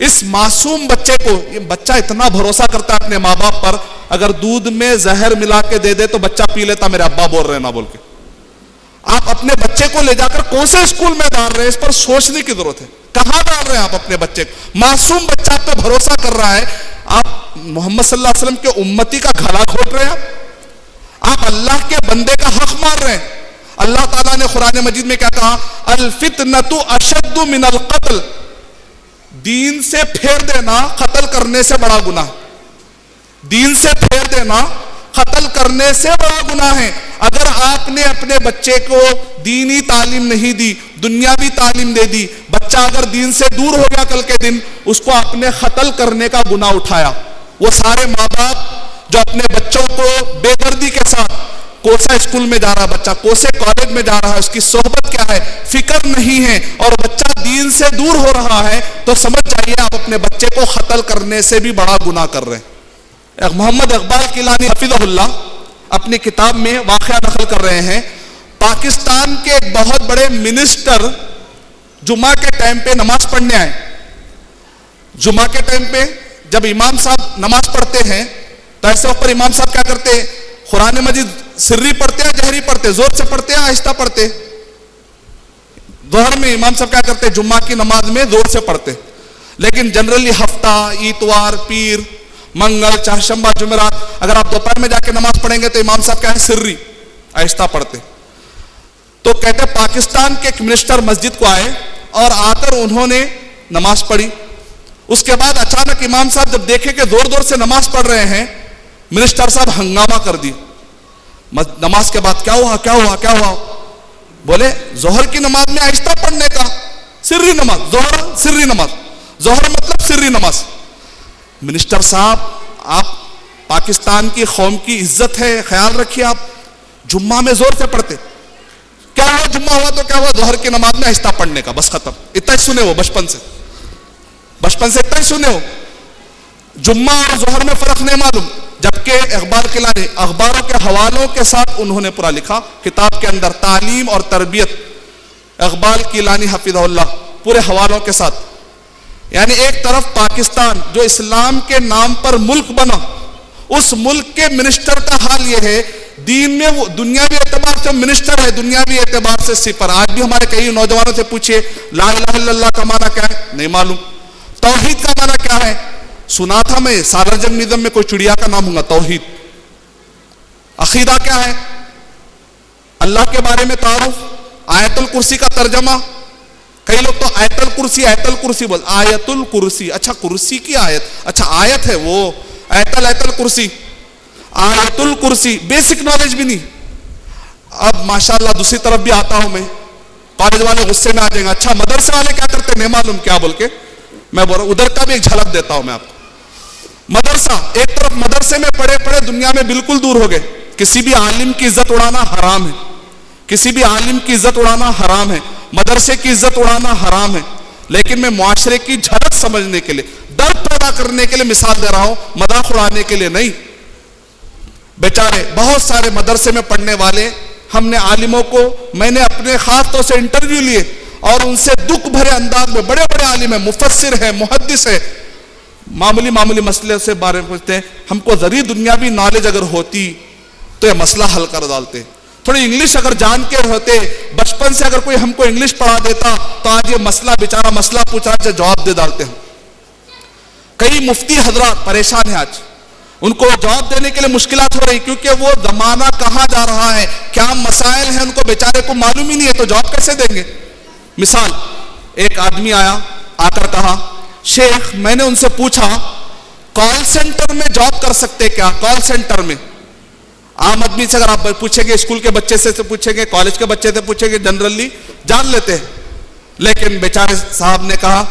اس معصوم بچے کو, یہ بچہ اتنا بھروسہ کرتا ہے اپنے ماں باپ پر, اگر دودھ میں زہر ملا کے دے دے تو بچہ پی لیتا, میرے ابا بول رہے ہیں نا بول کے. آپ اپنے بچے کو لے جا کر کون سے اسکول میں ڈال رہے ہیں, اس پر سوچنے کی ضرورت ہے. کہاں ڈال رہے ہیں آپ اپنے بچے کو؟ معصوم بچہ آپ پہ بھروسہ کر رہا ہے, آپ محمد صلی اللہ علیہ وسلم کے امتی کا گھڑا گھوٹ رہے ہیں, آپ اللہ کے بندے کا حق مار رہے ہیں. اللہ تعالیٰ نے قرآن مجید میں کیا کہا؟ الفتنۃ اشد من القتل, دین سے پھیر دینا قتل کرنے سے بڑا گناہ. دین سے پھیر دینا قتل کرنے سے بڑا گناہ ہے. اگر آپ نے اپنے بچے کو دینی تعلیم نہیں دی, دنیاوی تعلیم دے دی, بچہ اگر دین سے دور ہو گیا کل کے دن, اس کو آپ نے قتل کرنے کا گناہ اٹھایا. وہ سارے ماں باپ جو اپنے بچوں کو بے دردی کے ساتھ, کوسا اسکول میں جا رہا بچہ, کوسے کالج میں جا رہا ہے, اس کی صحبت کیا ہے فکر نہیں ہے, اور بچہ دین سے دور ہو رہا ہے, تو سمجھ جائیے آپ اپنے بچے کو قتل کرنے سے بھی بڑا گناہ کر رہے ہیں. محمد اقبال کیلانی حفظہ اللہ اپنی کتاب میں واقعہ نقل کر رہے ہیں. پاکستان کے ایک بہت بڑے منسٹر جمعہ کے ٹائم پہ نماز پڑھنے آئے. جمعہ کے ٹائم پہ جب امام صاحب نماز پڑھتے ہیں تو ایسے وقت پر امام صاحب کیا کرتے ہیں؟ قرآن مجید سری پڑھتے ہیں, جہری پڑھتے, زور سے پڑھتے ہیں, آہستہ پڑھتے. ظہر میں امام صاحب کیا کرتے؟ جمعہ کی نماز میں زور سے پڑھتے. لیکن جنرلی ہفتہ, اتوار, پیر, منگل, چہارشنبہ, جمعرات, اگر آپ دوپہر میں جا کے نماز پڑھیں گے تو امام صاحب کیا ہے سری, آہستہ پڑھتے. تو کہتے پاکستان کے ایک منسٹر مسجد کو آئے اور آ کر انہوں نے نماز پڑھی. اس کے بعد اچانک امام صاحب جب دیکھے کہ زور زور سے نماز پڑھ رہے ہیں, منسٹر صاحب ہنگامہ کر دی. نماز کے بعد کیا ہوا کیا ہوا کیا ہوا؟ بولے ظہر کی نماز میں آہستہ پڑھنے کا, سری نماز, ظہر سری نماز, ظہر مطلب سری نماز. منسٹر صاحب, آپ پاکستان کی قوم کی عزت ہے, خیال رکھیے. آپ جمعہ میں زور سے پڑھتے, کیا ہوا جمعہ ہوا تو کیا ہوا, ظہر کی نماز میں آہستہ پڑھنے کا, بس ختم. اتنا ہی سنے ہو بچپن سے اتنا ہی سنے ہو. جمعہ اور ظہر میں فرق نہیں معلوم. جبکہ اقبال کیلانی اخباروں کے حوالوں کے ساتھ انہوں نے پورا لکھا کتاب کے اندر, تعلیم اور تربیت, اقبال کیلانی حفظہ اللہ, پورے حوالوں کے ساتھ. یعنی ایک طرف پاکستان جو اسلام کے نام پر ملک بنا, اس ملک کے منسٹر کا حال یہ ہے, دین میں وہ دنیاوی اعتبار سے منسٹر ہے, دنیاوی اعتبار سے صفر. آج بھی ہمارے کئی نوجوانوں سے پوچھئے لا الہ الا اللہ کا معنی کیا ہے, نہیں معلوم. توحید کا معنی کیا ہے, سنا تھا میں سالر جنگ میوزیم میں کوئی چڑیا کا نام ہوگا توحید. عقیدہ کیا ہے, اللہ کے بارے میں تعارف, آیت الکرسی کا ترجمہ. کئی لوگ تو آیت الکرسی بول, آیت الکرسی, اچھا کرسی کی آیت, اچھا آیت ہے وہ, آیت الکرسی, آیت الکرسی, بیسک نالج بھی نہیں. اب ماشاءاللہ دوسری طرف بھی آتا ہوں میں, کالج والے غصے میں آ جائیں گے, اچھا مدرسے والے کیا کرتے نہیں معلوم کیا بول کے. میں بول رہا ہوں ادھر کا بھی ایک جھلک دیتا ہوں میں آپ کو. مدرسہ, ایک طرف مدرسے میں پڑھے پڑھے دنیا میں بالکل دور ہو گئے. کسی بھی عالم کی عزت اڑانا حرام ہے, کسی بھی عالم کی عزت اڑانا حرام ہے, مدرسے کی عزت اڑانا حرام ہے. لیکن میں معاشرے کی جھلک سمجھنے کے لیے, درد پیدا کرنے کے لیے مثال دے رہا ہوں, مذاق اڑانے کے لیے نہیں. بیچارے بہت سارے مدرسے میں پڑھنے والے, ہم نے عالموں کو, میں نے اپنے خاص طور سے انٹرویو لیے اور ان سے دکھ بھرے انداز میں, بڑے بڑے عالم ہیں, مفسر ہے, محدث ہے, معمولی مسئلے سے بارے میں پوچھتے ہیں. ہم کو ذریعہ دنیاوی نالج اگر ہوتی تو یہ مسئلہ حل کر ڈالتے. تھوڑی انگلش اگر جان کے ہوتے, بچپن سے اگر کوئی ہم کو انگلش پڑھا دیتا تو آج یہ مسئلہ بیچارہ مسئلہ پوچھا سے جواب دے ڈالتے ہیں. کئی مفتی حضرات پریشان ہیں آج, ان کو جواب دینے کے لیے مشکلات ہو رہی, کیونکہ وہ زمانہ کہاں جا رہا ہے, کیا مسائل ہیں ان کو بیچارے کو معلوم ہی نہیں ہے, تو جواب کیسے دیں گے. مثال, ایک آدمی آیا, آ کر کہا شیخ میں نے ان سے پوچھا کال سینٹر میں جاب کر سکتے کیا. کال سینٹر میں عام آدمی سے اگر آپ پوچھیں گے, اسکول کے بچے سے پوچھیں گے, کالج کے بچے سے پوچھیں گے, جنرلی جان لیتے ہیں. لیکن بیچارے صاحب نے کہا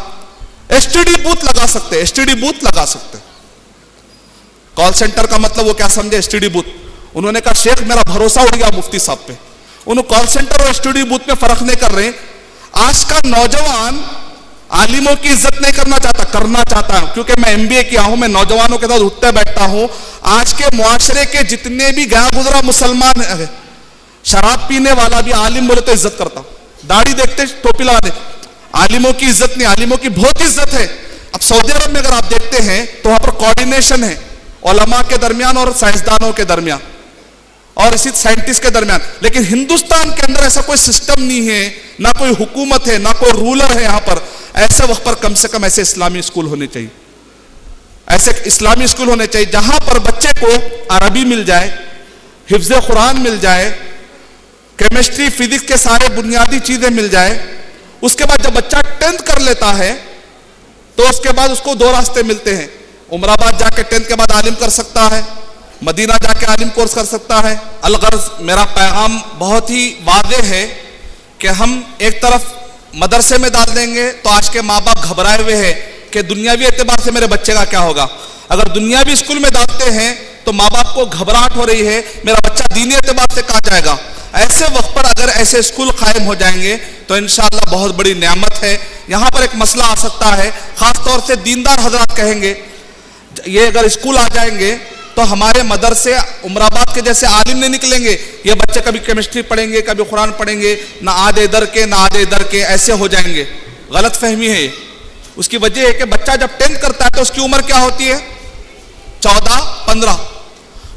ایس ٹی ڈی بوتھ لگا سکتے, ایس ٹی ڈی بوتھ لگا سکتے. کال سینٹر کا مطلب وہ کیا سمجھے, ایس ٹی ڈی بوتھ. انہوں نے کہا شیخ میرا بھروسہ اڑ گیا مفتی صاحب پہ, انہوں کال سینٹر اور ایس ٹی ڈی بوتھ میں فرق نہیں کر رہے. آج کا نوجوان عالموں کی عزت نہیں کرنا چاہتا, کرنا چاہتا ہے, کیونکہ میں MBA کیا ہوں, میں نوجوانوں کے ساتھ اٹھتے بیٹھتا ہوں. آج کے معاشرے کے جتنے بھی گیا گزرا مسلمان ہیں, شراب پینے والا بھی عالم بولے تو عزت کرتا, داڑھی دیکھتے ٹوپی لگا دے. عالموں کی عزت نہیں, عالموں کی بہت عزت ہے. اب سعودی عرب میں اگر آپ دیکھتے ہیں تو وہاں پر کوارڈینیشن ہے علماء کے درمیان اور سائنسدانوں کے درمیان اور اسی سائنٹسٹ کے درمیان. لیکن ہندوستان کے اندر ایسا کوئی سسٹم نہیں ہے, نہ کوئی حکومت ہے, نہ کوئی رولر ہے یہاں پر. ایسے وقت پر کم سے کم ایسے اسلامی اسکول ہونے چاہیے, ایسے اسلامی اسکول ہونے چاہیے جہاں پر بچے کو عربی مل جائے, حفظ قرآن مل جائے, کیمسٹری فزکس کے سارے بنیادی چیزیں مل جائے. اس کے بعد جب بچہ 10th کر لیتا ہے تو اس کے بعد اس کو 2 راستے ملتے ہیں. عمر آباد جا کے 10th کے بعد عالم کر سکتا ہے, مدینہ جا کے عالم کورس کر سکتا ہے. الغرض میرا پیغام بہت ہی واضح ہے کہ ہم ایک طرف مدرسے میں ڈال دیں گے تو آج کے ماں باپ گھبرائے ہوئے ہیں کہ دنیاوی اعتبار سے میرے بچے کا کیا ہوگا. اگر دنیاوی اسکول میں ڈالتے ہیں تو ماں باپ کو گھبراہٹ ہو رہی ہے میرا بچہ دینی اعتبار سے کہاں جائے گا. ایسے وقت پر اگر ایسے اسکول قائم ہو جائیں گے تو انشاءاللہ بہت بڑی نعمت ہے. یہاں پر ایک مسئلہ آ سکتا ہے, خاص طور سے دیندار حضرات کہیں گے یہ اگر اسکول آ جائیں گے تو ہمارے مدرسے عمر آباد کے جیسے عالم نہیں نکلیں گے, یہ بچے کبھی کیمسٹری پڑھیں گے, کبھی قرآن پڑھیں گے, نہ آدھے ادھر کے نہ آدھے ادھر کے, ایسے ہو جائیں گے. غلط فہمی ہے. اس کی وجہ ہے کہ بچہ جب 10th کرتا ہے تو اس کی عمر کیا ہوتی ہے, 14-15.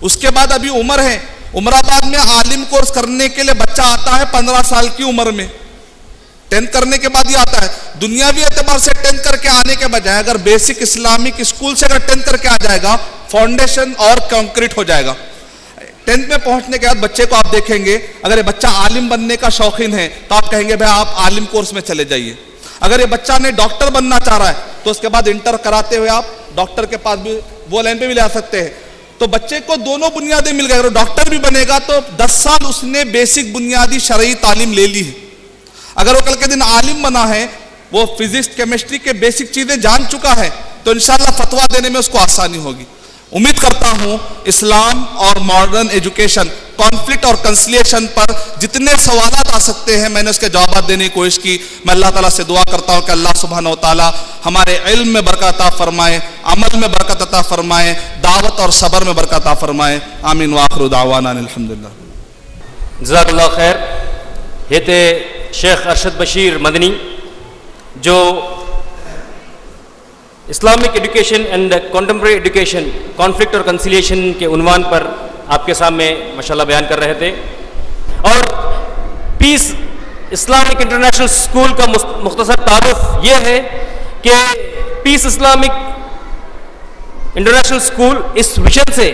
اس کے بعد ابھی عمر ہے, عمر آباد میں عالم کورس کرنے کے لیے بچہ آتا ہے 15 سال کی عمر میں, 10th کرنے کے بعد ہی آتا ہے. دنیاوی اعتبار سے 10th کر کے آنے کے بجائے اگر بیسک اسلامک اسکول سے اگر 10th کر کے آ جائے گا, فاؤنڈیشن اور کنکریٹ ہو جائے گا. 10th میں پہنچنے کے بعد بچے کو آپ دیکھیں گے, اگر یہ بچہ عالم بننے کا شوقین ہے تو آپ کہیں گے بھائی آپ عالم کورس میں چلے جائیے. اگر یہ بچہ نے ڈاکٹر بننا چاہ رہا ہے تو اس کے بعد انٹر کراتے ہوئے آپ ڈاکٹر کے پاس بھی وہ لائن پہ بھی لے سکتے ہیں. تو بچے کو دونوں بنیادیں مل گئے. اگر ڈاکٹر بھی بنے گا تو 10 سال اس نے بیسک بنیادی شرعی تعلیم لے لی ہے. اگر وہ کل کے دن عالم بنا ہے, وہ فزکس کیمسٹری کے بیسک چیزیں جان چکا ہے, تو انشاءاللہ فتویٰ دینے میں اس کو آسانی ہوگی. امید کرتا ہوں اسلام اور ماڈرن ایجوکیشن, کانفلکٹ اور کنسلیشن پر جتنے سوالات آ سکتے ہیں میں نے اس کے جوابات دینے کی کوشش کی. میں اللہ تعالیٰ سے دعا کرتا ہوں کہ اللہ سبحانہ و تعالیٰ ہمارے علم میں برکت عطا فرمائے, عمل میں برکت عطا فرمائے, دعوت اور صبر میں برکت عطا فرمائے. آمین وآخر دعوانا الحمدللہ. جزاک اللہ خیر. یہ تھے شیخ ارشد بشیر مدنی جو Islamic education and contemporary education, conflict اور کنسیلیشن کے عنوان پر آپ کے سامنے ماشاءاللہ بیان کر رہے تھے. اور پیس اسلامک انٹرنیشنل اسکول کا مختصر تعارف یہ ہے کہ پیس اسلامک انٹرنیشنل اسکول اس ویژن سے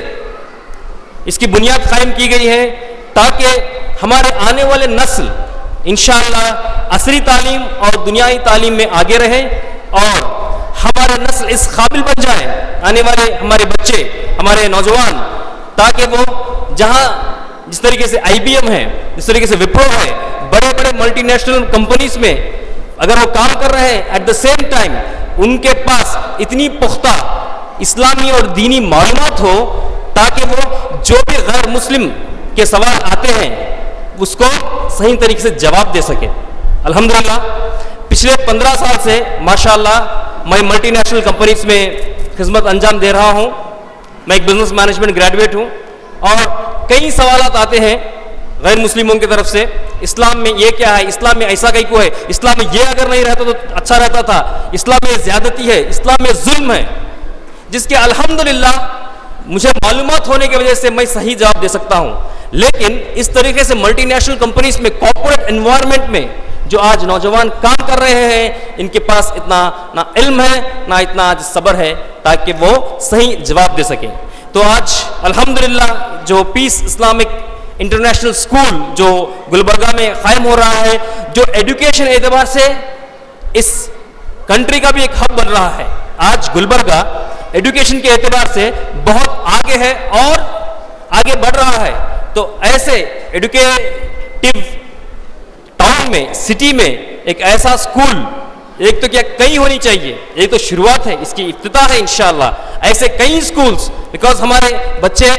اس کی بنیاد قائم کی گئی ہے تاکہ ہمارے آنے والے نسل انشاءاللہ عصری تعلیم اور دنیائی تعلیم میں آگے رہے اور ہمارا نسل اس قابل بن جائے, آنے والے ہمارے بچے, ہمارے نوجوان, تاکہ وہ جہاں جس طریقے سے IBM ہے, جس طریقے سے وپرو ہے, بڑے بڑے ملٹی نیشنل کمپنیز میں اگر وہ کام کر رہے ہیں, ایٹ دا سیم ٹائم ان کے پاس اتنی پختہ اسلامی اور دینی معلومات ہو تاکہ وہ جو بھی غیر مسلم کے سوال آتے ہیں اس کو صحیح طریقے سے جواب دے سکے. الحمدللہ پچھلے 15 سال سے ماشاءاللہ میں ملٹی نیشنل کمپنیز میں خدمت انجام دے رہا ہوں. میں ایک بزنس مینجمنٹ گریجویٹ ہوں اور کئی سوالات آتے ہیں غیر مسلموں کی طرف سے, اسلام میں یہ کیا ہے, اسلام میں ایسا کہیں کو ہے, اسلام میں یہ اگر نہیں رہتا تو اچھا رہتا تھا, اسلام میں زیادتی ہے, اسلام میں ظلم ہے, جس کے الحمدللہ مجھے معلومات ہونے کی وجہ سے میں صحیح جواب دے سکتا ہوں. لیکن اس طریقے سے ملٹی نیشنل کمپنیز میں کارپوریٹ انوائرمنٹ میں جو آج نوجوان کام کر رہے ہیں, ان کے پاس اتنا نہ علم ہے نہ اتنا آج صبر ہے تاکہ وہ صحیح جواب دے سکیں. تو آج الحمدللہ جو پیس اسلامک انٹرنیشنل اسکول جو گلبرگہ میں قائم ہو رہا ہے, جو ایڈوکیشن اعتبار سے اس کنٹری کا بھی ایک ہب بن رہا ہے. آج گلبرگہ ایڈوکیشن کے اعتبار سے بہت آگے ہے اور آگے بڑھ رہا ہے. تو ایسے ایڈوکیٹو ٹاؤن میں, سٹی میں ایک ایسا اسکول, ایک تو کیا کئی ہونی چاہیے, ایک تو شروعات ہے, اس کی افتتاح ہے انشاءاللہ. ایسے کئی اسکولز, بیکاز ہمارے بچے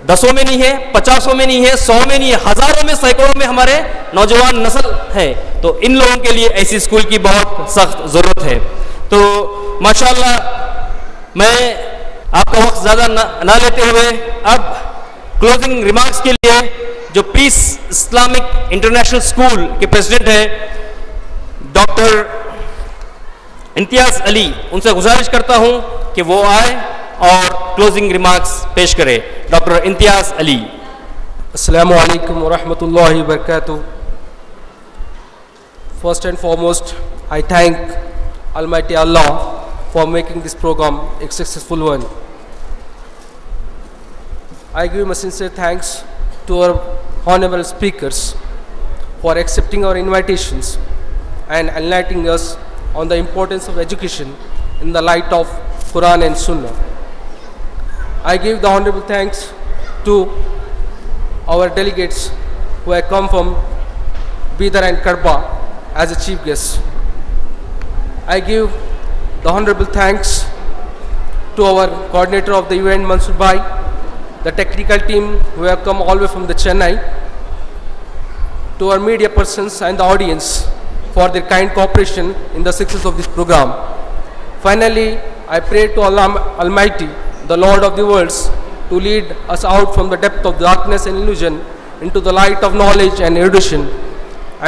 10 میں نہیں ہے, 50 میں نہیں ہے, 100 میں نہیں ہے, ہزاروں میں, سینکڑوں میں ہمارے نوجوان نسل ہے. تو ان لوگوں کے لیے ایسی اسکول کی بہت سخت ضرورت ہے. تو ماشاءاللہ میں آپ کا وقت زیادہ نہ لیتے ہوئے اب کلوزنگ ریمارکس کے لیے جو پیس اسلامک انٹرنیشنل اسکول کے پریزیڈنٹ ہیں ڈاکٹر امتیاز علی ان سے گزارش کرتا ہوں کہ وہ آئے اور کلوزنگ ریمارکس پیش کرے. ڈاکٹر امتیاز علی. السلام علیکم ورحمۃ اللہ وبرکاتہ. First and foremost, I thank Almighty Allah for making this program a successful one. I give my sincere thanks to our honorable speakers for accepting our invitations and enlightening us on the importance of education in the light of Quran and Sunnah. I give the honorable thanks to our delegates who have come from Bidar and Karba as a chief guest. I give the honorable thanks to our coordinator of the event, Mansoor Bhai, the technical team who have come all the way from the Chennai, to our media persons and the audience for their kind cooperation in the success of this program. Finally, I pray to Allah Almighty, the Lord of the worlds, to lead us out from the depth of darkness and illusion into the light of knowledge and erudition,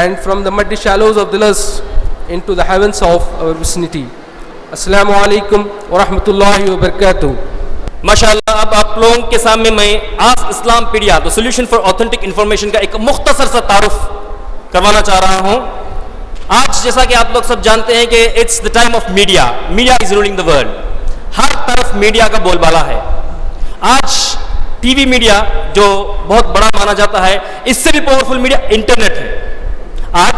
and from the muddy shallows of the lust into the heavens of our vicinity. Assalamu alaikum wa rahmatullahi wa barakatuh. ماشاءاللہ. اب آپ لوگوں کے سامنے میں آسک اسلام پیڈیا تو سولوشن فار آتھینٹک انفارمیشن کا ایک مختصر سا تعارف کروانا چاہ رہا ہوں. آج جیسا کہ آپ لوگ سب جانتے ہیں کہ it's the time of media. Media is ruling the world. ہر طرف میڈیا کا بول بالا ہے. آج ٹی وی میڈیا جو بہت بڑا مانا جاتا ہے، اس سے بھی پاورفل میڈیا انٹرنیٹ ہے. آج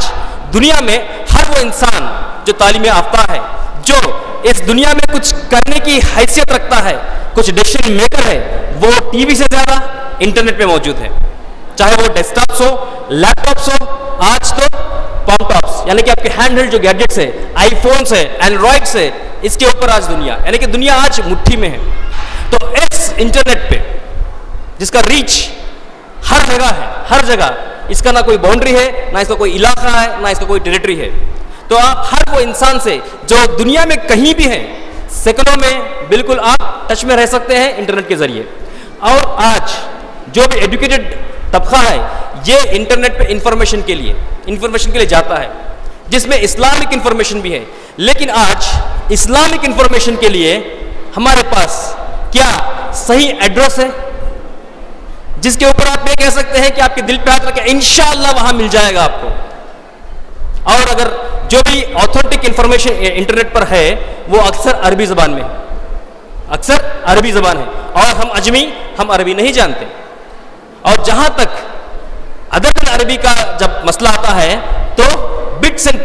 دنیا میں ہر وہ انسان جو تعلیم یافتہ ہے، جو اس دنیا میں کچھ کرنے کی حیثیت رکھتا ہے، کچھ ڈیسیژن میکر ہے، وہ ٹی وی سے زیادہ انٹرنیٹ پہ موجود ہے. چاہے وہ ڈیسک ٹاپس ہو، لیپ ٹاپس ہو، آج تو پام ٹاپس یعنی کہ آپ کے ہینڈ ہیلڈ جو گیجٹس ہے، آئی فونس ہے، اینڈرائڈس ہے، اس کے اوپر آج دنیا یعنی کہ دنیا آج مٹھی میں ہے. تو اس انٹرنیٹ پہ جس کا ریچ ہر جگہ ہے، ہر جگہ، اس کا نہ کوئی باؤنڈری ہے، نہ اس کا کوئی علاقہ ہے، نہ اس کا کوئی ٹیریٹری ہے. تو آپ ہر وہ انسان سے جو دنیا میں کہیں بھی ہیں، سیکنڈوں میں بالکل آپ ٹچ میں رہ سکتے ہیں انٹرنیٹ کے ذریعے. اور آج جو بھی ایجوکیٹڈ طبقہ ہے، یہ انٹرنیٹ پہ انفارمیشن کے لیے جاتا ہے، جس میں اسلامک انفارمیشن بھی ہے. لیکن آج اسلامک انفارمیشن کے لیے ہمارے پاس کیا صحیح ایڈریس ہے جس کے اوپر آپ یہ کہہ سکتے ہیں کہ آپ کے دل پہ ہاتھ رکھیں انشاءاللہ وہاں مل جائے گا آپ کو. اور اگر جو بھی آتھینٹک انفارمیشن انٹرنیٹ پر ہے وہ اکثر عربی زبان میں ہے، اکثر عربی زبان ہے، اور ہم اجمی، ہم عربی نہیں جانتے. اور جہاں تک ادب عربی کا جب مسئلہ آتا ہے تو بٹس اینڈ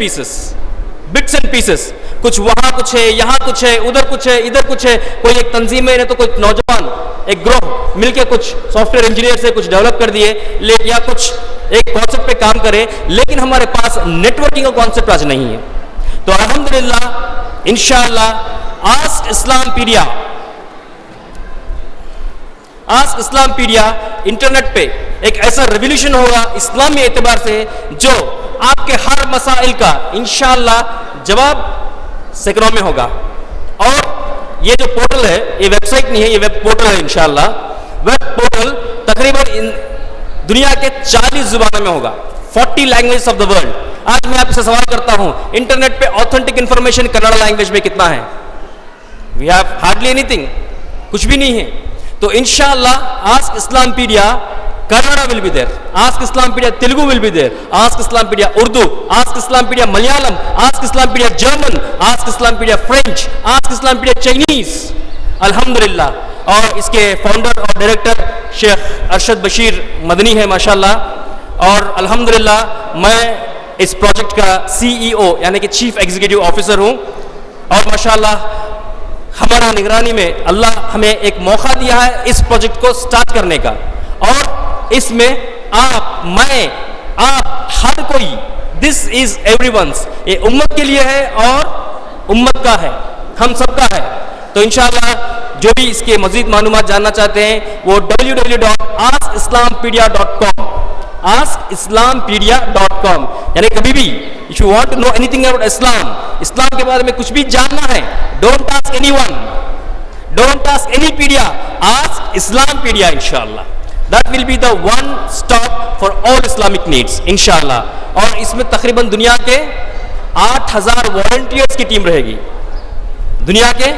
پیسز، کچھ وہاں کچھ ہے، یہاں کچھ ہے، ادھر کچھ ہے، ادھر کچھ ہے. کوئی ایک تنظیم ہے تو کوئی نوجوان ایک گروہ مل کے کچھ سافٹ ویئر انجینئر سے کچھ ڈیولپ کر دیے یا کچھ ایک کانسیپٹ پہ کام کرے، لیکن ہمارے پاس نیٹورکنگ کا کانسیپٹ آج نہیں ہے. تو الحمدللہ انشاءاللہ آسک اسلام پیڈیا انٹرنیٹ پہ ایک ایسا ریولیوشن ہوگا اسلامی اعتبار سے جو آپ کے ہر مسائل کا انشاءاللہ جواب سیکنڈوں میں ہوگا. اور یہ جو پورٹل ہے، یہ ویب سائٹ نہیں ہے، یہ ویب پورٹل ہے. انشاءاللہ ویب پورٹل تقریباً دنیا کے 40 زبانوں میں ہوگا، 40 لینگویجز آف دا ورلڈ. آج میں آپ سے سوال کرتا ہوں، انٹرنیٹ پہ آتھینٹک انفارمیشن کنڑا لینگویج میں کتنا ہے؟ وی ہیو ہارڈلی اینی تھنگ، کچھ بھی نہیں ہے. تو انشاءاللہ ask Islampedia Kannada will be there, Ask Islam Pedia Telugu will be there, Ask Islam Pedia Urdu, Ask Islam Pedia Malayalam, Ask Islam Pedia German, Ask Islam Pedia French, Ask Islam Pedia Chinese. الحمدللہ. اور اس کے فاؤنڈر اور ڈائریکٹر شیخ ارشد بشیر مدنی ہے ماشاءاللہ. اور الحمدللہ میں اس پروجیکٹ کا CEO یعنی کہ چیف ایگزیکٹو آفیسر ہوں. اور ماشاءاللہ ہمارا نگرانی میں اللہ ہمیں ایک موقع دیا ہے اس پروجیکٹ کو سٹارٹ کرنے کا. اور اس میں آپ، میں، آپ، ہر کوئی، دس از ایوری ونس، یہ امت کے لیے ہے اور امت کا ہے، ہم سب کا ہے. تو انشاءاللہ جو بھی اس کے مزید معلومات جاننا چاہتے ہیں وہ www.askislamppedia.com askislamppedia.com یعنی کبھی بھی if you want to know anything about اسلام کے بارے میں کچھ بھی جاننا ہے، don't ask anyone, don't ask any pedia, ask Islam Pedia انشاءاللہ. That will be the one stop for all Islamic needs انشاءاللہ. اور اس میں تقریباً دنیا کے 8000 والنٹیئرس کی ٹیم رہے گی. دنیا کے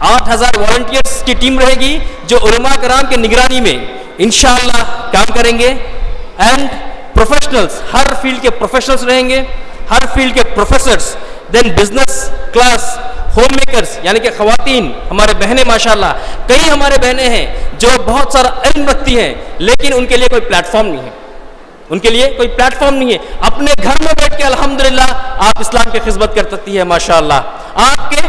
8000 والنٹیئرس کی ٹیم رہے گی جو علماء کرام کے نگرانی میں انشاءاللہ کام کریں گے. اینڈ پروفیشنلز، ہر فیلڈ کے پروفیشنلز رہیں گے، ہر فیلڈ کے پروفیسرز. دین بزنس کلاس، ہوم میکرز یعنی کہ خواتین، ہمارے بہنیں ماشاءاللہ، کئی ہمارے بہنیں ہیں جو بہت سارا علم رکھتی ہیں لیکن ان کے لیے کوئی پلیٹ فارم نہیں ہے، ان کے لیے کوئی پلیٹ فارم نہیں ہے. اپنے گھر میں بیٹھ کے الحمدللہ آپ اسلام کی خدمت کر سکتی ہے ماشاءاللہ. آپ کے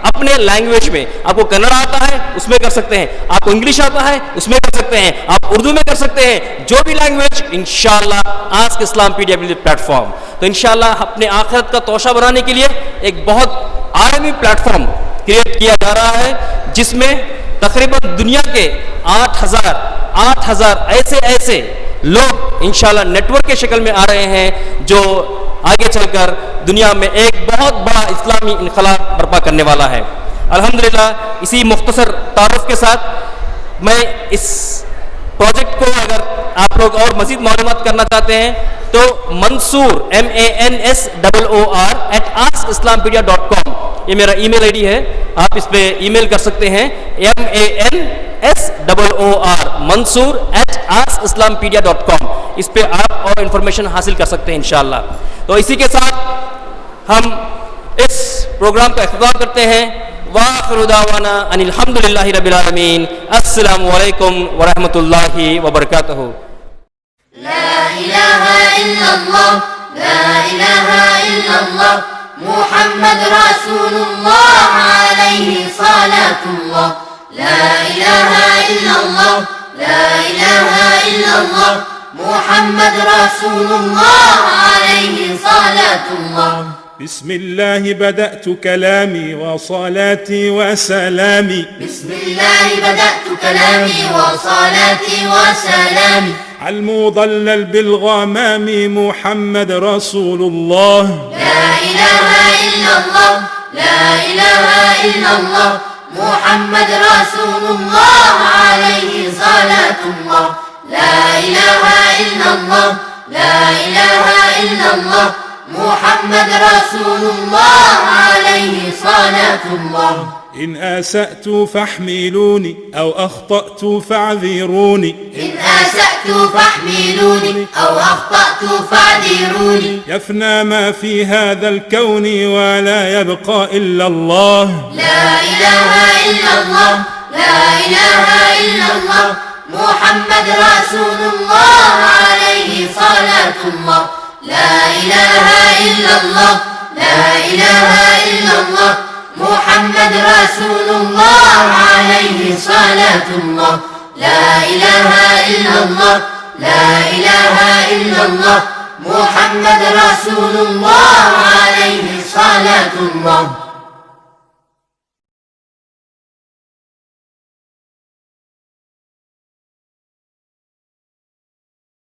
اپنے لینگویج میں، آپ کو کنڑ آتا ہے اس میں کر سکتے ہیں، آپ کو انگلش آتا ہے اس میں کر سکتے ہیں، آپ اردو میں کر سکتے ہیں، جو بھی لینگویج انشاءاللہ آسک اسلام PWD پلیٹ فارم. تو انشاءاللہ اپنے آخرت کا توشہ بنانے کے لیے ایک بہت عالمی پلیٹ فارم کریٹ کیا جا رہا ہے جس میں تقریباً دنیا کے 8000 ایسے لوگ انشاءاللہ نیٹ ورک کے شکل میں آ رہے ہیں جو آگے چل کر دنیا میں ایک بہت بڑا اسلامی انقلاب برپا کرنے والا ہے. الحمدللہ اسی مختصر تعارف کے ساتھ میں اس پروجیکٹ کو اگر آپ لوگ اور مزید معلومات کرنا چاہتے ہیں تو منصور MANSOR @askislampedia.com یہ میرا ای میل ID ہے، آپ اس پہ ای میل کر سکتے ہیں. MANSOR منصور @askislampedia.com اس پہ آپ اور انفارمیشن حاصل کر سکتے ہیں انشاءاللہ. تو اسی کے ساتھ ہم اس پروگرام کا اختتام کرتے ہیں. وآخر دعوانا ان الحمدللہ رب العالمین. السلام علیکم ورحمۃ اللہ وبرکاتہ. لا إله إلا الله لا إله إلا الله محمد رسول الله عليه صلاة الله. لا إله إلا الله لا إله إلا الله محمد رسول الله عليه صلاة الله. بسم الله بدأت كلامي وصلاتي وسلامي. بسم الله بدأت كلامي وصلاتي وسلامي. المضلل بالغمام محمد رسول الله. لا إله إلا الله لا إله إلا الله محمد رسول الله عليه صلاة الله. لا إله إلا الله لا إله إلا الله محمد رسول الله عليه صلاة الله. إن آسأت فاحملوني أو أخطأت فاعذروني. إن آسأت فاحملوني أو أخطأت فاعذروني. يفنى ما في هذا الكون ولا يبقى إلا الله. لا إله إلا الله لا إله إلا الله محمد رسول الله عليه صلاة الله. لا إله إلا الله لا إله إلا الله محمد رسول الله عليه صلاة الله. لا إله إلا الله لا إله إلا الله محمد رسول الله عليه صلاة الله.